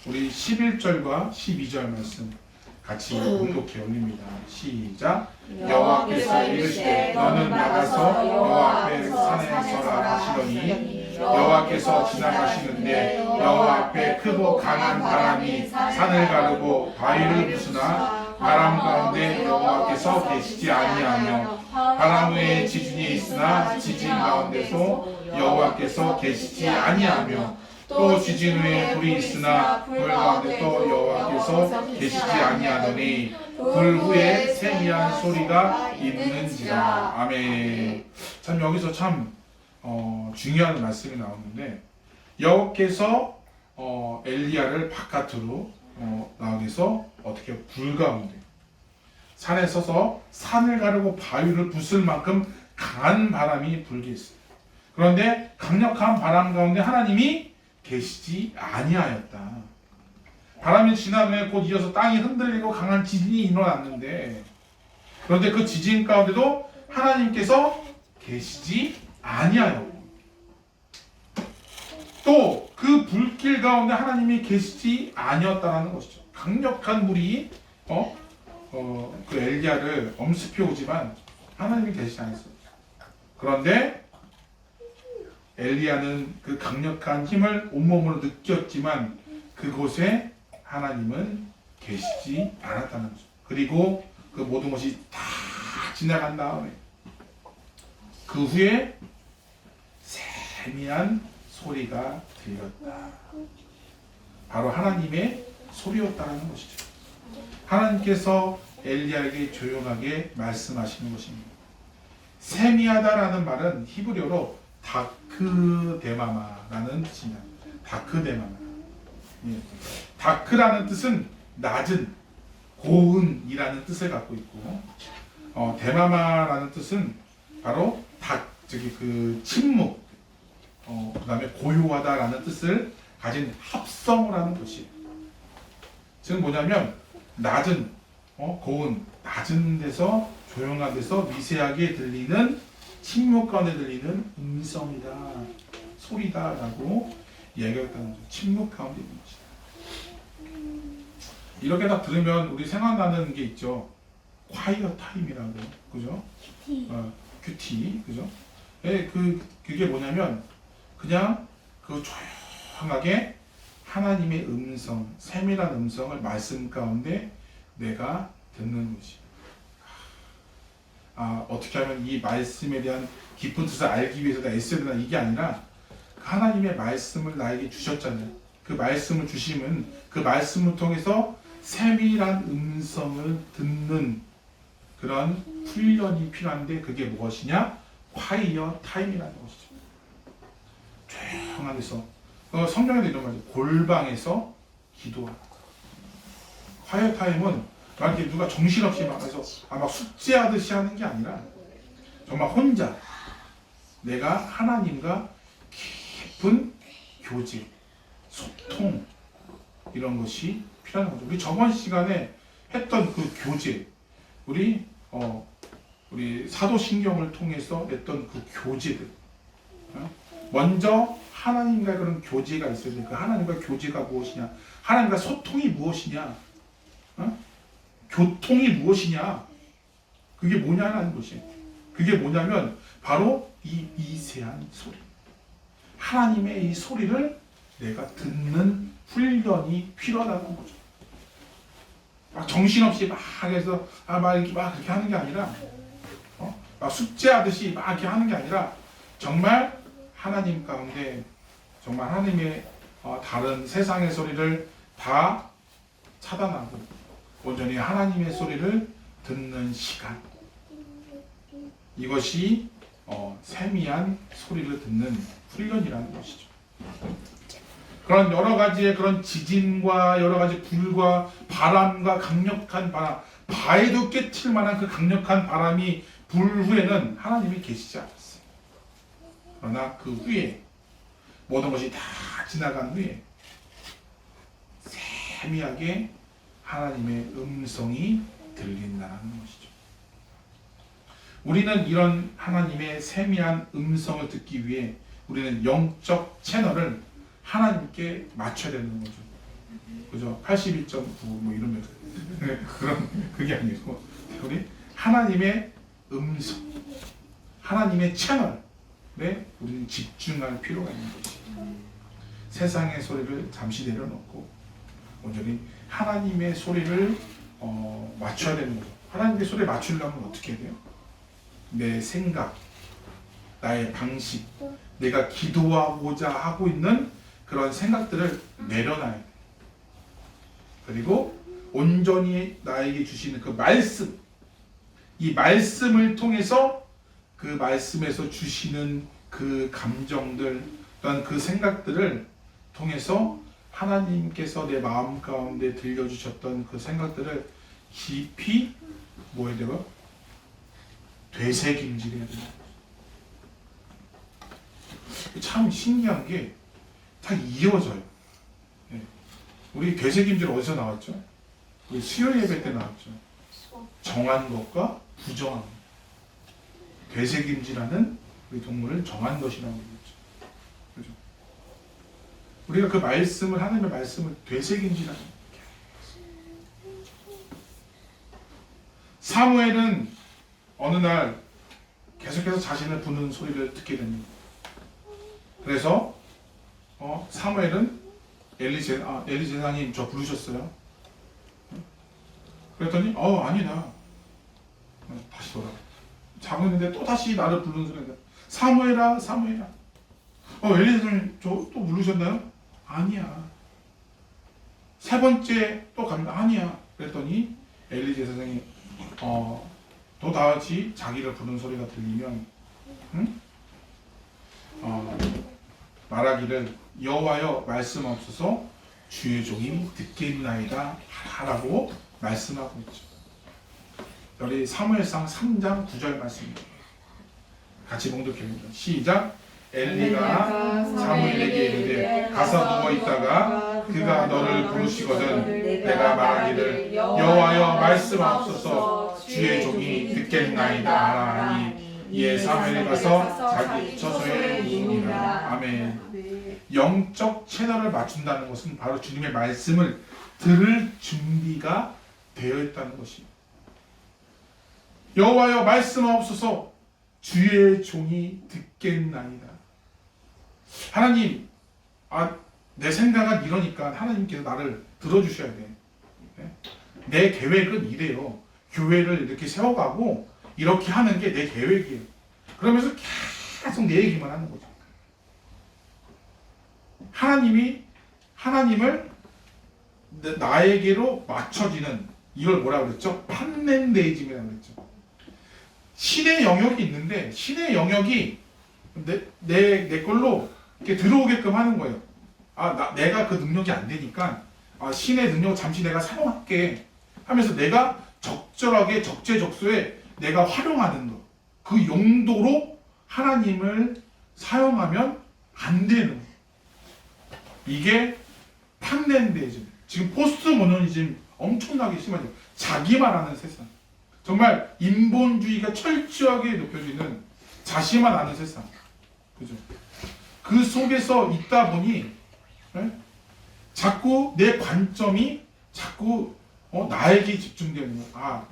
우리 11절과 12절 말씀 같이 공독해 올립니다. 시작. 여호와께서 이르시되 너는 나가서 여호와 앞에 산에 서라 하시더니 여호와께서 지나가시는데 여호와 앞에 크고 강한 바람이 산을 가르고 바위를 부수나 바람 가운데 여호와께서 계시지 아니하며 바람 후에 지진이 있으나 지진 가운데서 여호와께서 계시지 아니하며 또 지진 후에 불이 있으나 불 가운데 또 여호와께서 계시지 아니하더니 불 후에 세미한 소리가 있는지라. 아멘. 참 여기서 참 중요한 말씀이 나오는데 여호와께서 엘리야를 바깥으로 나오게 해서 어떻게 불 가운데 산에 서서 산을 가르고 바위를 부술 만큼 강한 바람이 불게 했어요. 그런데 강력한 바람 가운데 하나님이 계시지 아니하였다. 바람이 지난 후에 곧 이어서 땅이 흔들리고 강한 지진이 일어났는데 그런데 그 지진 가운데도 하나님께서 계시지 아니하였고 또 그 불길 가운데 하나님이 계시지 아니었다라는 것이죠. 강력한 물이 그 엘리야를 엄습해 오지만 하나님이 계시지 않았어요. 그런데 엘리야는 그 강력한 힘을 온몸으로 느꼈지만 그곳에 하나님은 계시지 않았다는 거죠. 그리고 그 모든 것이 다 지나간 다음에 그 후에 세미한 소리가 들렸다. 바로 하나님의 소리였다는 것이죠. 하나님께서 엘리야에게 조용하게 말씀하시는 것입니다. 세미하다라는 말은 히브리어로 다크데마마라는 뜻입니다. 다크데마마. 예. 다크라는 뜻은 낮은, 고운이라는 뜻을 갖고 있고, 데마마라는 뜻은 바로 침묵, 그다음에 고요하다라는 뜻을 가진 합성을 하는 것이에요. 즉 뭐냐면 낮은, 고운, 낮은 데서 조용한 데서 미세하게 들리는 침묵 가운데 들리는 음성이다, 소리다라고 얘기했다는 거죠. 침묵 가운데 있는 것이다. 이렇게 딱 들으면 우리 생각나는 게 있죠. 콰이어 타임이라고, 그죠? 큐티, 그죠? 그게 뭐냐면 그냥 그 조용하게 하나님의 음성, 세밀한 음성을 말씀 가운데 내가 듣는 것이. 어떻게 하면 이 말씀에 대한 깊은 뜻을 알기 위해서 내가 애써야 되나, 이게 아니라 하나님의 말씀을 나에게 주셨잖아요. 그 말씀을 주시면 그 말씀을 통해서 세밀한 음성을 듣는 그런 훈련이 필요한데 그게 무엇이냐? 콰이어 타임이라는 것이죠. 조용한 데서 성경에도 이런 말이죠. 골방에서 기도하라. 콰이어 타임은 막 이렇게 누가 정신없이 막 해서 막 숙제하듯이 하는 게 아니라 정말 혼자 내가 하나님과 깊은 교제, 소통 이런 것이 필요한 거죠. 우리 저번 시간에 했던 그 교제, 우리 사도신경을 통해서 했던 그 교제들, 먼저 하나님과 그런 교제가 있어야 돼. 그 하나님과 교제가 무엇이냐? 하나님과 소통이 무엇이냐? 교통이 무엇이냐? 그게 뭐냐는 것이. 그게 뭐냐면 바로 이 미세한 소리. 하나님의 이 소리를 내가 듣는 훈련이 필요하다는 거죠. 막 정신없이 막 해서 막 그렇게 하는 게 아니라, 막 숙제하듯이 막 이렇게 하는 게 아니라 정말 하나님 가운데 정말 하나님의 다른 세상의 소리를 다 차단하고 온전히 하나님의 소리를 듣는 시간, 이것이 세미한 소리를 듣는 훈련이라는 것이죠. 그런 여러 가지의 그런 지진과 여러 가지 불과 바람과 강력한 바람, 바에도 깨칠 만한 그 강력한 바람이 불 후에는 하나님이 계시지 않았어요. 그러나 그 후에 모든 것이 다 지나간 후에 세미하게 하나님의 음성이 들린다는 것이죠. 우리는 이런 하나님의 세미한 음성을 듣기 위해 우리는 영적 채널을 하나님께 맞춰야 되는 거죠. 그죠? 81.9 뭐 이러면 그런 그게 아니고 우리 하나님의 음성, 하나님의 채널에 우리는 집중할 필요가 있는 것이. 세상의 소리를 잠시 내려놓고 온전히 하나님의 소리를 맞춰야 되는 거죠. 하나님의 소리를 맞추려면 어떻게 해야 돼요? 내 생각, 나의 방식, 내가 기도하고자 하고 있는 그런 생각들을 내려놔야 돼. 그리고 온전히 나에게 주시는 그 말씀, 이 말씀을 통해서 그 말씀에서 주시는 그 감정들, 또한 그 생각들을 통해서 하나님께서 내 마음 가운데 들려주셨던 그 생각들을 깊이 뭐 해야 되고 되새김질해야 돼요. 참 신기한 게 다 이어져요. 네. 우리 되새김질 어디서 나왔죠? 우리 수요 예배 때 나왔죠. 정한 것과 부정한 것. 되새김질하는 우리 동물을 정한 것이라고 그랬죠. 그죠? 우리가 그 말씀을, 하나님의 말씀을 되새김질하는 거예요. 사무엘은 어느 날 계속해서 자신을 부르는 소리를 듣게 됩니다. 그래서 사무엘은 엘리 제사님 저 부르셨어요? 그랬더니 아니다. 다시 돌아가. 자고 있는데 또 다시 나를 부르는 소리가 사무엘아 사무엘아. 엘리 제사님 저 또 부르셨나요? 아니야. 세 번째 또 갑니다. 아니야. 그랬더니 엘리 제사장이 또 다같이 자기를 부르는 소리가 들리면 말하기를 여호와여 말씀하옵소서 주의 종이 듣겠나이다 하라고 말씀하고 있죠. 여기 사무엘상 3장 9절 말씀입니다. 같이 봉독해봅니다. 시작. 엘리가 사무엘에게 이르되 가서 누워 있다가 그가 너를 부르시거든 내가 말하기를 여호와여 말씀하옵소서 주의 종이 듣겠나이다 하라니 이에 사무엘이 가서 자기 처소에 누우니라. 아멘. 영적 채널을 맞춘다는 것은 바로 주님의 말씀을 들을 준비가 되어 있다는 것입니다. 여호와여 말씀하옵소서 주의 종이 듣겠나이다. 하나님, 내 생각은 이러니까 하나님께서 나를 들어주셔야 돼. 내 계획은 이래요. 교회를 이렇게 세워가고 이렇게 하는 게 내 계획이에요. 그러면서 계속 내 얘기만 하는 거죠. 하나님을 나에게로 맞춰지는 이걸 뭐라 그랬죠? 판넨데이즘이라고 그랬죠. 신의 영역이 있는데 신의 영역이 내 걸로 이렇게 들어오게끔 하는 거예요. 내가 그 능력이 안 되니까 신의 능력을 잠시 내가 사용할게 하면서 내가 적절하게 적재적소에 내가 활용하는 거. 그 용도로 하나님을 사용하면 안 되는 거예요. 이게 탐낸데이즘. 지금 포스트 모더니즘 엄청나게 심하죠. 자기만 아는 세상. 정말 인본주의가 철저하게 높여지는 자신만 아는 세상. 그죠? 그 속에서 있다 보니 자꾸 내 관점이 자꾸 나에게 집중되는 거야.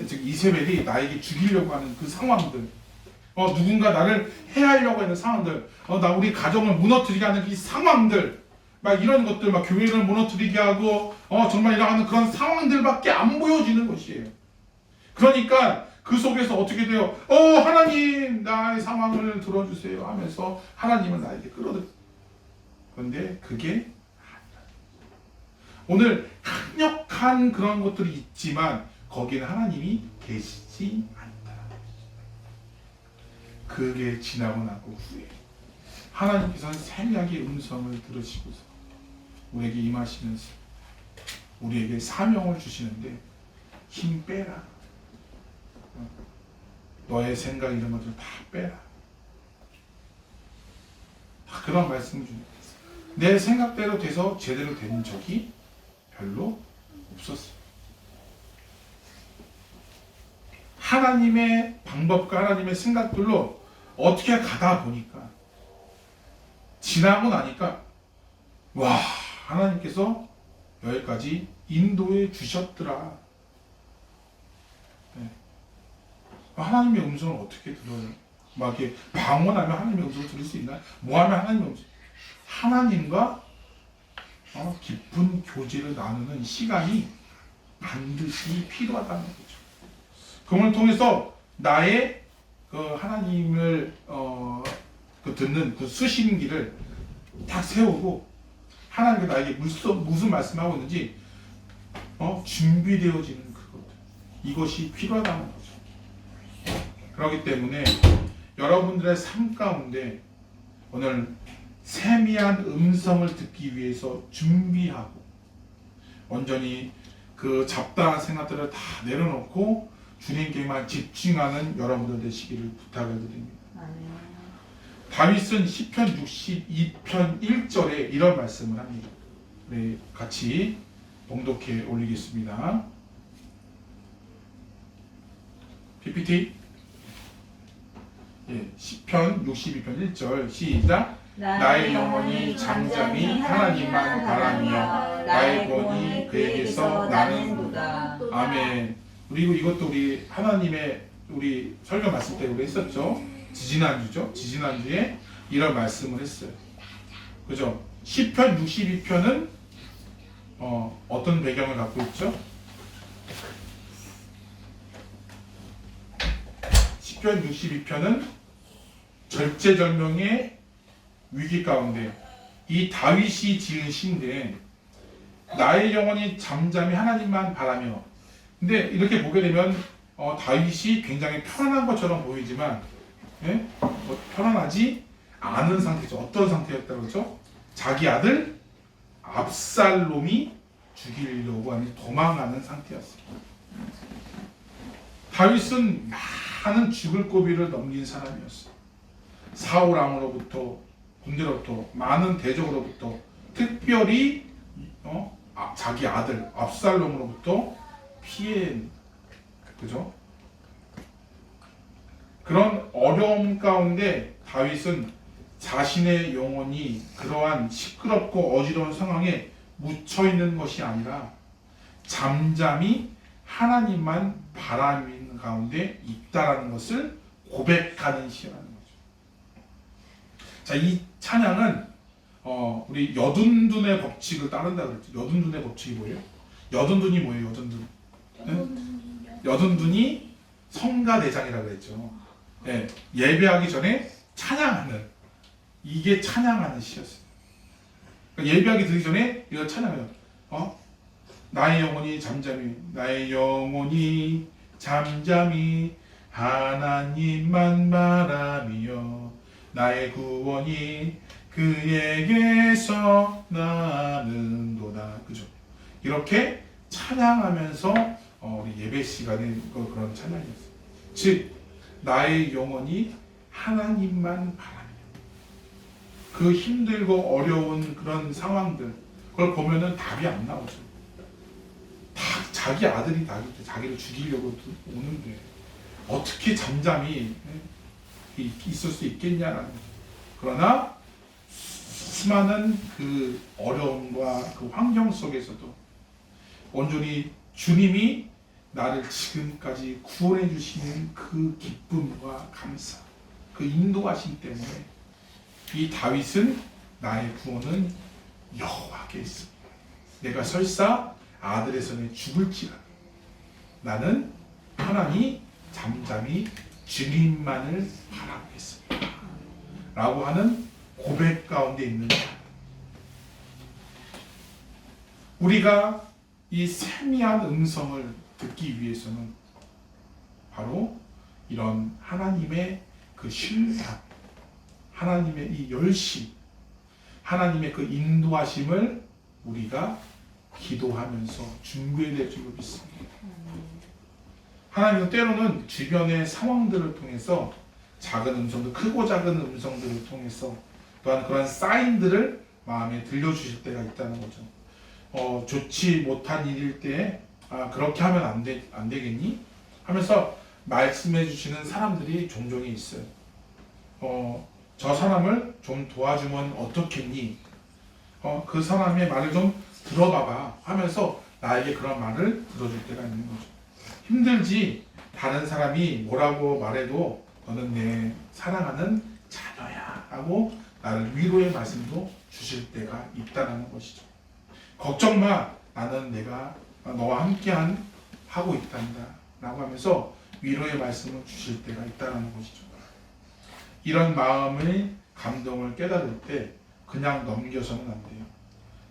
즉 이세벨이 나에게 죽이려고 하는 그 상황들, 누군가 나를 해하려고 하는 상황들, 우리 가정을 무너뜨리게 하는 이 상황들, 막 이런 것들, 막 교회를 무너뜨리게 하고, 정말 이러한 그런 상황들밖에 안 보여지는 것이에요. 그러니까 그 속에서 어떻게 돼요? 하나님, 나의 상황을 들어주세요 하면서 하나님을 나에게 끌어들여요. 그런데 그게 오늘 강력한 그런 것들이 있지만 거기는 하나님이 계시지 않다. 그게 지나고 나고 후에 하나님께서는 세미하게 음성을 들으시고서 우리에게 임하시면서 우리에게 사명을 주시는데 힘 빼라. 너의 생각 이런 것들 다 빼라. 다 그런 말씀을 줍니다. 내 생각대로 돼서 제대로 된 적이 별로 없었어요. 하나님의 방법과 하나님의 생각들로 어떻게 가다 보니까 지나고 나니까 와, 하나님께서 여기까지 인도해 주셨더라. 네. 하나님의 음성을 어떻게 들어요? 막 이렇게 방언하면 하나님의 음성을 들을 수 있나요? 뭐 하면 하나님의 음성? 하나님과 깊은 교제를 나누는 시간이 반드시 필요하다는 거죠. 그걸 통해서 나의 그 하나님을 듣는 그 수신기를 딱 세우고 하나님께 나에게 무슨 말씀하고 있는지 준비되어지는 그것, 이것이 필요하다는 거죠. 그렇기 때문에 여러분들의 삶 가운데 오늘 세미한 음성을 듣기 위해서 준비하고 온전히 그 잡다한 생각들을 다 내려놓고 주님께만 집중하는 여러분들 되시기를 부탁을 드립니다. 다윗은 시편 62편 1절에 이런 말씀을 합니다. 우리 같이 봉독해 올리겠습니다. PPT. 시편 62편 1절 시작. 나의 영혼이 잠잠히 하나님만 바라며 나의魂 그에게서 나는도다. 아멘. 그리고 이것도 우리 하나님의 우리 설교 말씀 때 우리 했었죠. 지지난주에 이런 말씀을 했어요. 그죠? 시편 62편은 어떤 배경을 갖고 있죠? 시편 62편은 절제절명의 위기 가운데 이 다윗이 지은 시인데 나의 영혼이 잠잠히 하나님만 바라며, 근데 이렇게 보게 되면 다윗이 굉장히 편안한 것처럼 보이지만 편안하지 않은 상태죠. 어떤 상태였다고 그러죠? 자기 아들 압살롬이 죽이려고 하는 도망하는 상태였어요. 다윗은 많은 죽을 고비를 넘긴 사람이었어요. 사울 왕으로부터, 군대로부터, 많은 대적으로부터, 특별히 자기 아들 압살롬으로부터 피해, 그죠? 그런 어려움 가운데 다윗은 자신의 영혼이 그러한 시끄럽고 어지러운 상황에 묻혀 있는 것이 아니라 잠잠히 하나님만 바라는 가운데 있다라는 것을 고백하는 시라는 거죠. 자, 이 찬양은 우리 여둔둔의 법칙을 따른다 그랬죠. 여둔둔의 법칙이 뭐예요? 여둔둔이 뭐예요? 여둔둔. 여둔둔이 성가대장이라고 그랬죠. 예배하기 전에 찬양하는, 이게 찬양하는 시였어요. 그러니까 예배하기 들기 전에 이거 찬양해요. 나의 영혼이 잠잠히, 나의 영혼이 잠잠히 하나님만 바라며 나의 구원이 그에게서 나는도다. 그죠? 이렇게 찬양하면서 우리 예배 시간에 그런 찬양이었어요. 즉 나의 영혼이 하나님만 바라며. 그 힘들고 어려운 그런 상황들, 그걸 보면은 답이 안 나오죠. 다 자기 아들이 자기를 죽이려고 오는데 어떻게 잠잠히 있을 수 있겠냐라는. 그러나 수많은 그 어려움과 그 환경 속에서도 온전히 주님이 나를 지금까지 구원해 주시는 그 기쁨과 감사, 그 인도하심 때문에 이 다윗은 나의 구원은 여호와께 있습니다. 내가 설사 아들의 손에 죽을지라도 나는 하나님 잠잠히 주님만을 바라보겠습니다. 라고 하는 고백 가운데 있는 자. 우리가 이 세미한 음성을 듣기 위해서는 바로 이런 하나님의 그 신뢰함, 하나님의 이 열심, 하나님의 그 인도하심을 우리가 기도하면서 준비해야 될 줄 믿습니다. 하나님은 때로는 주변의 상황들을 통해서 작은 음성들, 크고 작은 음성들을 통해서 또한 그런 사인들을 마음에 들려주실 때가 있다는 거죠. 좋지 못한 일일 때 그렇게 하면 안 되겠니? 하면서 말씀해 주시는 사람들이 종종 있어요. 저 사람을 좀 도와주면 어떻겠니? 그 사람의 말을 좀 들어봐봐 하면서 나에게 그런 말을 들어줄 때가 있는 거죠. 힘들지? 다른 사람이 뭐라고 말해도 너는 내 사랑하는 자녀야 하고 나를 위로의 말씀도 주실 때가 있다는 것이죠. 걱정 마, 나는 내가 너와 함께 하고 있단다 라고 하면서 위로의 말씀을 주실 때가 있다는 것이죠. 이런 마음의 감동을 깨달을 때 그냥 넘겨서는 안 돼요.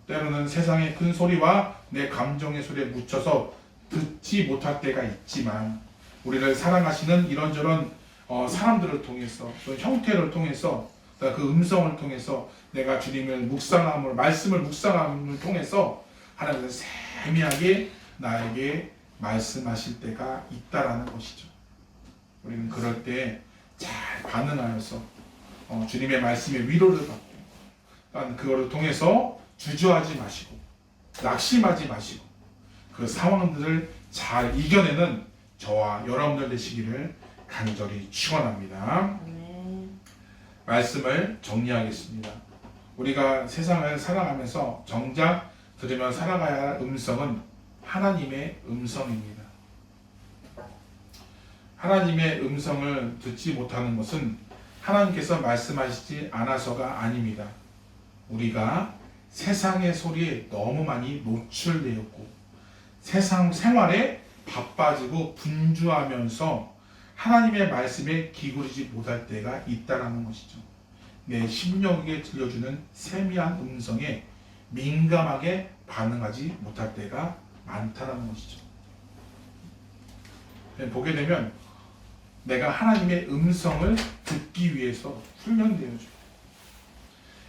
때로는 세상의 큰 소리와 내 감정의 소리에 묻혀서 듣지 못할 때가 있지만 우리를 사랑하시는 이런저런 사람들을 통해서 또 형태를 통해서 그 음성을 통해서 내가 주님을 묵상함을 말씀을 묵상함을 통해서 하나님께서 세미하게 나에게 말씀하실 때가 있다라는 것이죠. 우리는 그럴 때 잘 반응하여서 주님의 말씀에 위로를 받고 그거를 통해서 주저하지 마시고 낙심하지 마시고 그 상황들을 잘 이겨내는 저와 여러분들 되시기를 간절히 축원합니다. 말씀을 정리하겠습니다. 우리가 세상을 살아가면서 정작 들으며 살아가야 할 음성은 하나님의 음성입니다. 하나님의 음성을 듣지 못하는 것은 하나님께서 말씀하시지 않아서가 아닙니다. 우리가 세상의 소리에 너무 많이 노출되었고 세상 생활에 바빠지고 분주하면서 하나님의 말씀에 기울이지 못할 때가 있다라는 것이죠. 내 심령에게 들려주는 세미한 음성에 민감하게 반응하지 못할 때가 많다라는 것이죠. 보게 되면 내가 하나님의 음성을 듣기 위해서 훈련되어져.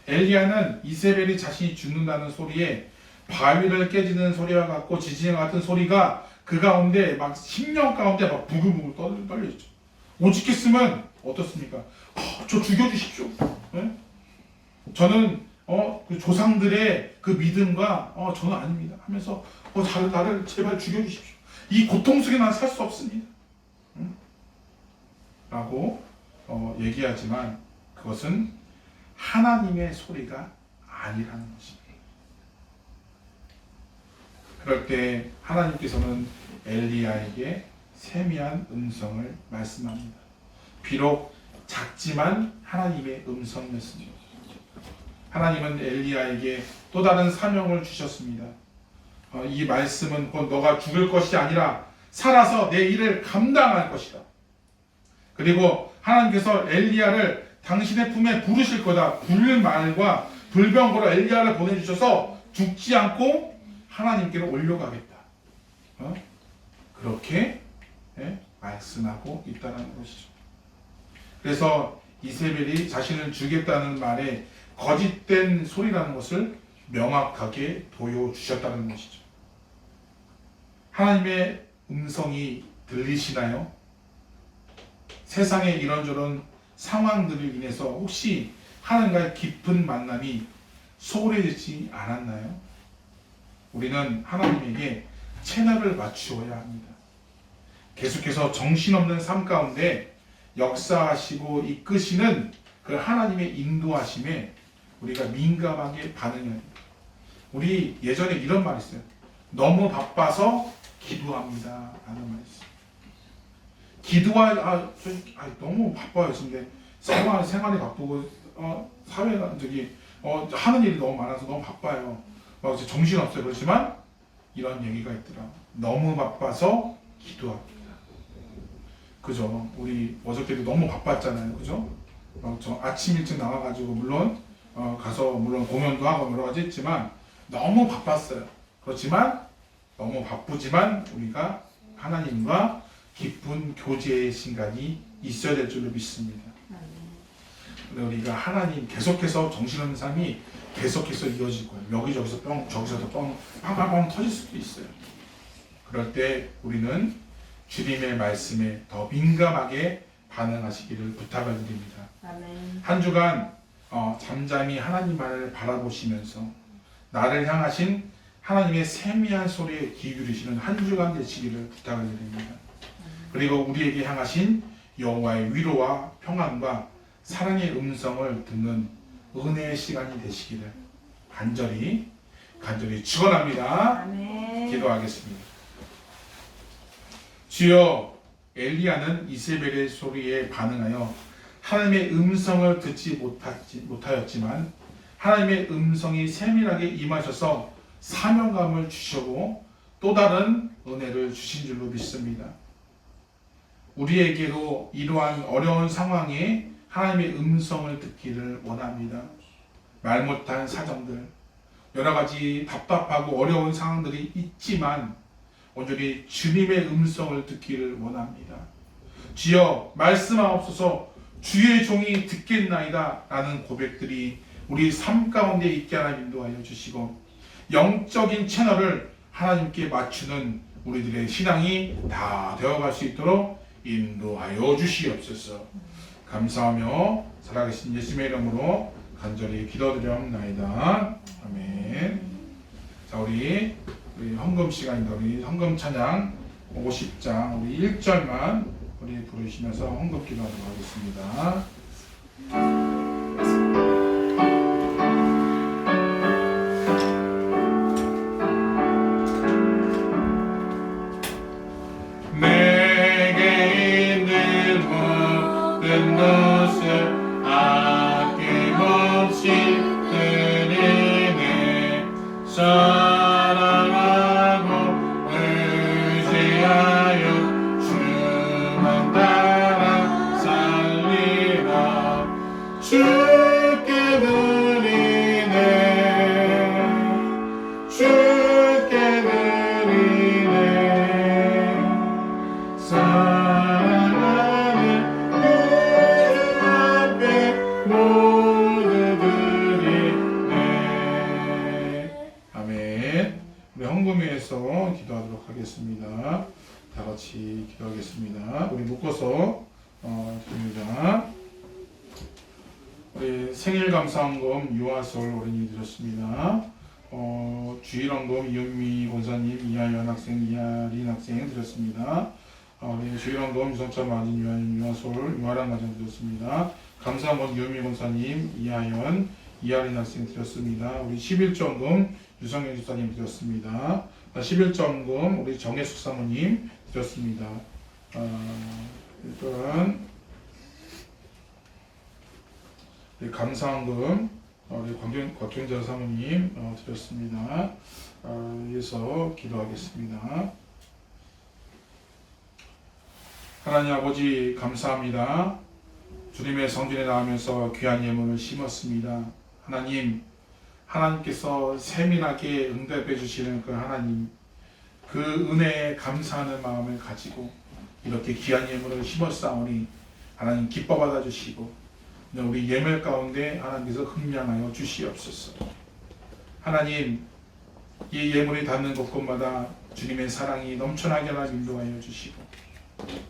엘리야는 이세벨이 자신이 죽는다는 소리에 바위를 깨지는 소리와 같고 지진과 같은 소리가 그 가운데 막 심령 가운데 막 부글부글 떨려있죠. 오직했으면 어떻습니까? 저 죽여주십시오. 네? 저는 그 조상들의 그 믿음과 저는 아닙니다 하면서 나를 제발 죽여주십시오. 이 고통 속에 난 살 수 없습니다. 라고 얘기하지만 그것은 하나님의 소리가 아니라는 것입니다. 그럴 때 하나님께서는 엘리야에게 세미한 음성을 말씀합니다. 비록 작지만 하나님의 음성이었습니다. 하나님은 엘리야에게 또 다른 사명을 주셨습니다. 이 말씀은 곧 너가 죽을 것이 아니라 살아서 내 일을 감당할 것이다. 그리고 하나님께서 엘리야를 당신의 품에 부르실 거다. 불말과 불병거로 엘리야를 보내주셔서 죽지 않고 하나님께로 올려가겠다. 그렇게 말씀하고 있다는 것이죠. 그래서 이세벨이 자신을 죽였다는 말에 거짓된 소리라는 것을 명확하게 보여주셨다는 것이죠. 하나님의 음성이 들리시나요? 세상의 이런저런 상황들을 인해서 혹시 하나님과의 깊은 만남이 소홀해지지 않았나요? 우리는 하나님에게 채널을 맞추어야 합니다. 계속해서 정신없는 삶 가운데 역사하시고 이끄시는 그 하나님의 인도하심에 우리가 민감하게 반응해야 됩니다. 우리 예전에 이런 말이 있어요. 너무 바빠서 기도합니다 라는 말이 있어요. 너무 바빠요. 근데 생활이 바쁘고 사회가 하는 일이 너무 많아서 너무 바빠요. 막 정신없어요. 그렇지만 이런 얘기가 있더라. 너무 바빠서 기도합니다. 그죠? 우리 어저께도 너무 바빴잖아요. 그죠? 저 아침 일찍 나와가지고 물론 가서 물론 공연도 하고 여러 가지 했지만 너무 바빴어요. 그렇지만 너무 바쁘지만 우리가 하나님과 깊은 교제의 시간이 있어야 될 줄로 믿습니다. 우리가 하나님 계속해서 정신없는 삶이 계속해서 이어지고 여기저기서 저기서도 빵빵빵 터질 수도 있어요. 그럴 때 우리는 주님의 말씀에 더 민감하게 반응하시기를 부탁을 드립니다. 아멘. 한 주간 잠잠히 하나님만을 바라보시면서 나를 향하신 하나님의 세미한 소리에 귀 기울이시는 한 주간 되시기를 부탁을 드립니다. 그리고 우리에게 향하신 여호와의 위로와 평안과 사랑의 음성을 듣는 은혜의 시간이 되시기를 간절히 축원합니다. 아멘. 기도하겠습니다. 주여, 엘리야는 이세벨의 소리에 반응하여 하나님의 음성을 듣지 못하였지만 하나님의 음성이 세밀하게 임하셔서 사명감을 주시고 또 다른 은혜를 주신 줄로 믿습니다. 우리에게도 이러한 어려운 상황에 하나님의 음성을 듣기를 원합니다. 말 못한 사정들, 여러 가지 답답하고 어려운 상황들이 있지만 온전히 주님의 음성을 듣기를 원합니다. 주여, 말씀하옵소서, 주의 종이 듣겠나이다 라는 고백들이 우리 삶 가운데 있게 하나 인도하여 주시고 영적인 채널을 하나님께 맞추는 우리들의 신앙이 다 되어갈 수 있도록 인도하여 주시옵소서. 감사하며 살아계신 예수님의 이름으로 간절히 기도드리옵나이다. 아멘. 자, 우리 헌금 시간입니다. 우리 헌금 찬양 50장 우리 1절만 우리 부르시면서 헌금 기도하도록 하겠습니다. 내게 있는 모든 것을 아낌없이 드리네. 사랑하고 의지하여 주만 따라 살리라. 주께 드리네. 주께 드리네. 사랑하는 주 앞에 모두 드리네. 아멘. 우리 헌금회에서 기도하도록 하겠습니다. 다 같이 기도하겠습니다. 우리 묶어서 드립니다. 우리 생일 감사헌금 유아솔 어린이 드렸습니다. 주일헌금 이은미 권사님, 이하연 학생, 이하린 학생 드렸습니다. 우리 주일헌금 유성찬 마진 유아솔, 유아란 가정 드렸습니다. 감사헌금 이은미 권사님, 이하연, 이하린 학생 드렸습니다. 우리 11조헌금 유성현 집사님 드렸습니다. 11조헌금 우리 정혜숙 사모님 드렸습니다. 일단 우리 감사헌금 우리 곽경자 사모님 드렸습니다. 위해서 기도하겠습니다. 하나님 아버지 감사합니다. 주님의 성전에 나오면서 귀한 예물을 심었습니다. 하나님께서 세밀하게 응답해 주시는 그 하나님, 그 은혜에 감사하는 마음을 가지고 이렇게 귀한 예물을 심었사오니 하나님 기뻐 받아 주시고 우리 예물 가운데 하나님께서 흠량하여 주시옵소서. 하나님, 이 예물이 닿는 곳곳마다 주님의 사랑이 넘쳐나게 하나 인도하여 주시고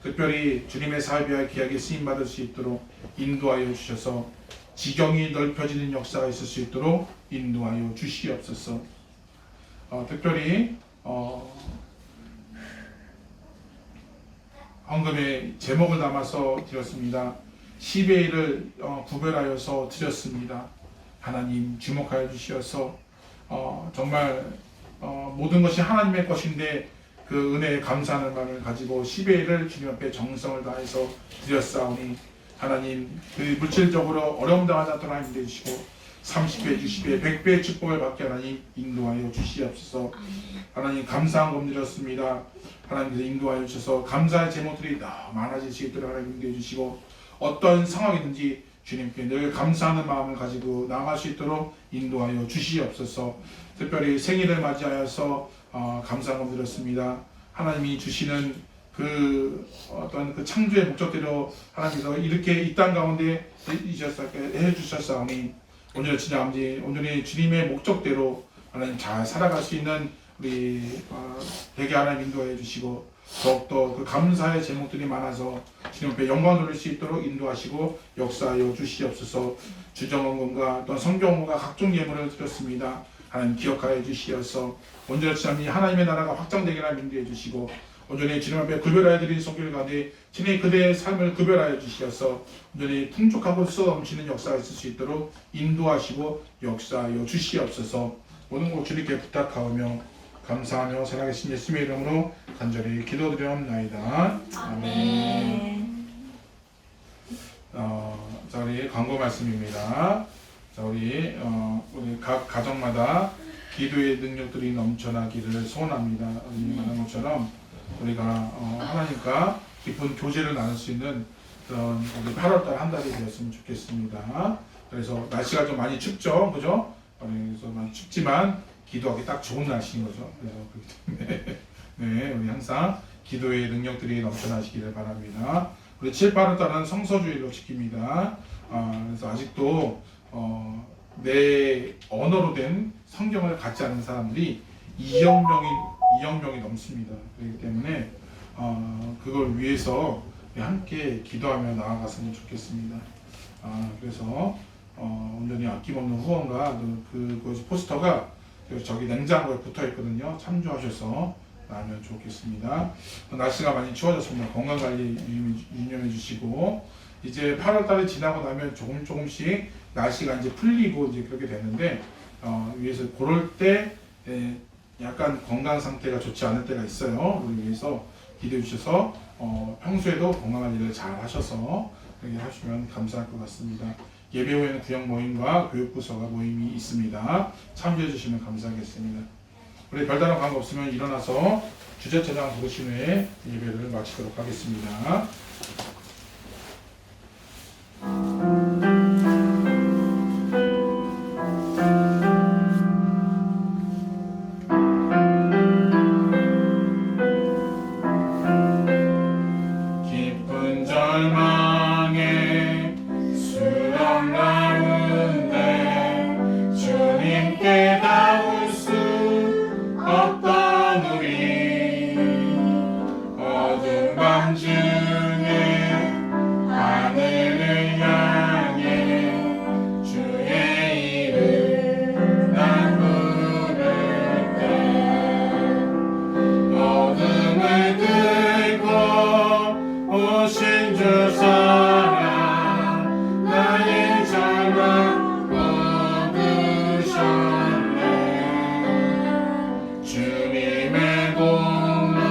특별히 주님의 사업에 귀하게 쓰임받을 수 있도록 인도하여 주셔서 지경이 넓혀지는 역사가 있을 수 있도록 인도하여 주시옵소서. 특별히 헌금의 제목을 담아서 드렸습니다. 10의 1을 구별하여서 드렸습니다. 하나님 주목하여 주시어서 정말 모든 것이 하나님의 것인데 그 은혜에 감사하는 마음을 가지고 10의 1을 주님 앞에 정성을 다해서 드렸사오니 하나님 그 물질적으로 어려움 당하지 않도록 하나님 인도해주시고 30배, 60배, 100배의 축복을 받게 하나님 인도하여 주시옵소서. 하나님 감사한 금 드렸습니다. 하나님께서 인도하여 주셔서 감사의 제목들이 더 많아질 수 있도록 하나님 인도해 주시고 어떤 상황이든지 주님께 늘 감사하는 마음을 가지고 나아갈 수 있도록 인도하여 주시옵소서. 특별히 생일을 맞이하여서 감사한 금 드렸습니다. 하나님이 주시는 그 어떤 그 창조의 목적대로 하나님께서 이렇게 이 땅 가운데 해주셨사오니 온전히 진짜 아버지 온전히 주님의 목적대로 하나님 잘 살아갈 수 있는 우리 되게 하나님 인도해 주시고 더욱더 그 감사의 제목들이 많아서 주님 앞에 영광 돌릴 수 있도록 인도하시고 역사하여 주시옵소서. 주정원금과 또 성경원과 각종 예물을 드렸습니다. 하나님 기억하여 주시어서 온전히 참이 하나님의 나라가 확장되게 하나님 인도해 주시고 온전히 주님 앞에 구별하여 드린 손길 가운데 주님 그대의 삶을 구별하여 주시어서 온전히 풍족하고 쏟아넘치는 역사가 있을 수 있도록 인도하시고 역사하여 주시옵소서. 모든 것 주님께 부탁하오며 감사하며 살아계신 예수님의 이름으로 간절히 기도드리옵나이다. 아멘. 자 우리 광고 말씀입니다. 자 우리 각 가정마다 기도의 능력들이 넘쳐나기를 소원합니다. 우리 말한 것처럼 우리가 하나님과 깊은 교제를 나눌 수 있는 그런 우리 8월달 한 달이 되었으면 좋겠습니다. 그래서 날씨가 좀 많이 춥죠, 그죠? 그래서 많이 춥지만 기도하기 딱 좋은 날씨인 거죠. 그래서 그렇기 때문에 네, 우리 항상 기도의 능력들이 넘쳐나시기를 바랍니다. 우리 7, 8월달은 성서주일로 지킵니다. 그래서 아직도 내 언어로 된 성경을 갖지 않은 사람들이 2억 명이 넘습니다. 그렇기 때문에 그걸 위해서 함께 기도하며 나아갔으면 좋겠습니다. 그래서 온전히 아낌없는 후원과 그 포스터가 저기 냉장고에 붙어 있거든요. 참조하셔서 나면 좋겠습니다. 날씨가 많이 추워졌습니다. 건강관리 유념해 주시고 이제 8월달이 지나고 나면 조금씩 날씨가 이제 풀리고 이제 그렇게 되는데 위해서 그럴 때 약간 건강 상태가 좋지 않을 때가 있어요. 우리 위해서 기도해 주셔서 평소에도 건강관리를 잘 하셔서 그렇게 하시면 감사할 것 같습니다. 예배 후에는 구역 모임과 교육부서가 모임이 있습니다. 참조해 주시면 감사하겠습니다. 우리 별다른 관계 없으면 일어나서 주제찬양 부르신 후에 예배를 마치도록 하겠습니다. 깊은 절망에 수렁 가운데 주님께 닿을 수 없던 우리 어두운 밤 중에 하늘을 향해 주의 이름 난 부를 때 어둠을 뚫고 오신 주 사랑 나의 절망 뽑으셨네. 주님의 공로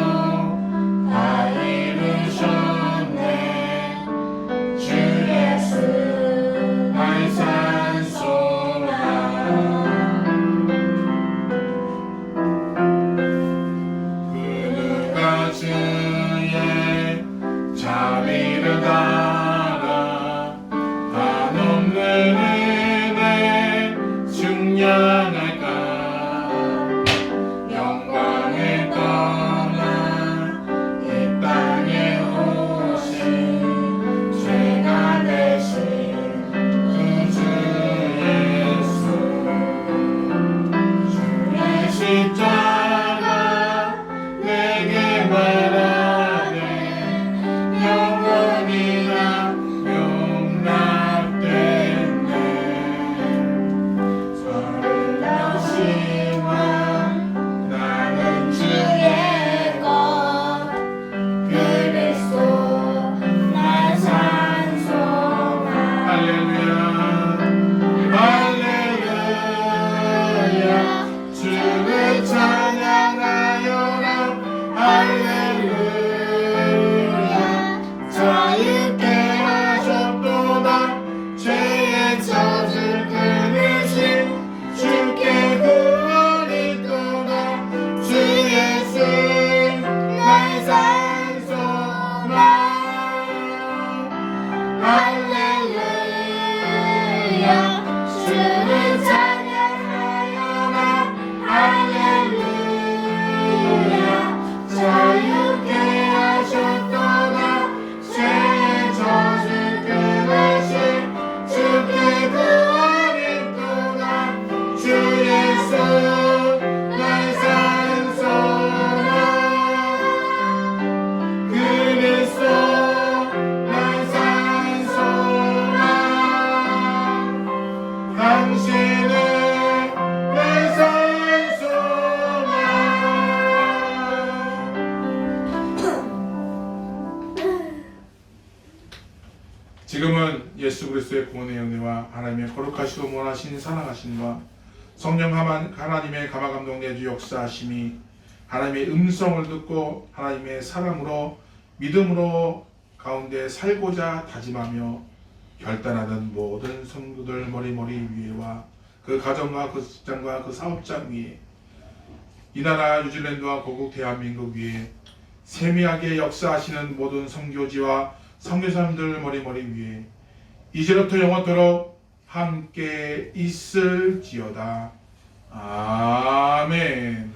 다 이루셨네. 주 예수 나의 산소라. 그 누가 주의 자비를 다 지금은 예수 그리스도의 구원의 은혜와 하나님의 거룩하시고 원하신 사랑하심과 성령 하나님의 감화감동 내주 역사하심이 하나님의 음성을 듣고 하나님의 사랑으로 믿음으로 가운데 살고자 다짐하며 결단하는 모든 성도들 머리머리 위에와 그 가정과 그 직장과 그 사업장 위에 이 나라 뉴질랜드와 고국 대한민국 위에 세미하게 역사하시는 모든 선교지와 선교사님들 머리머리 위에 이제부터 영원토록 함께 있을지어다. 아멘.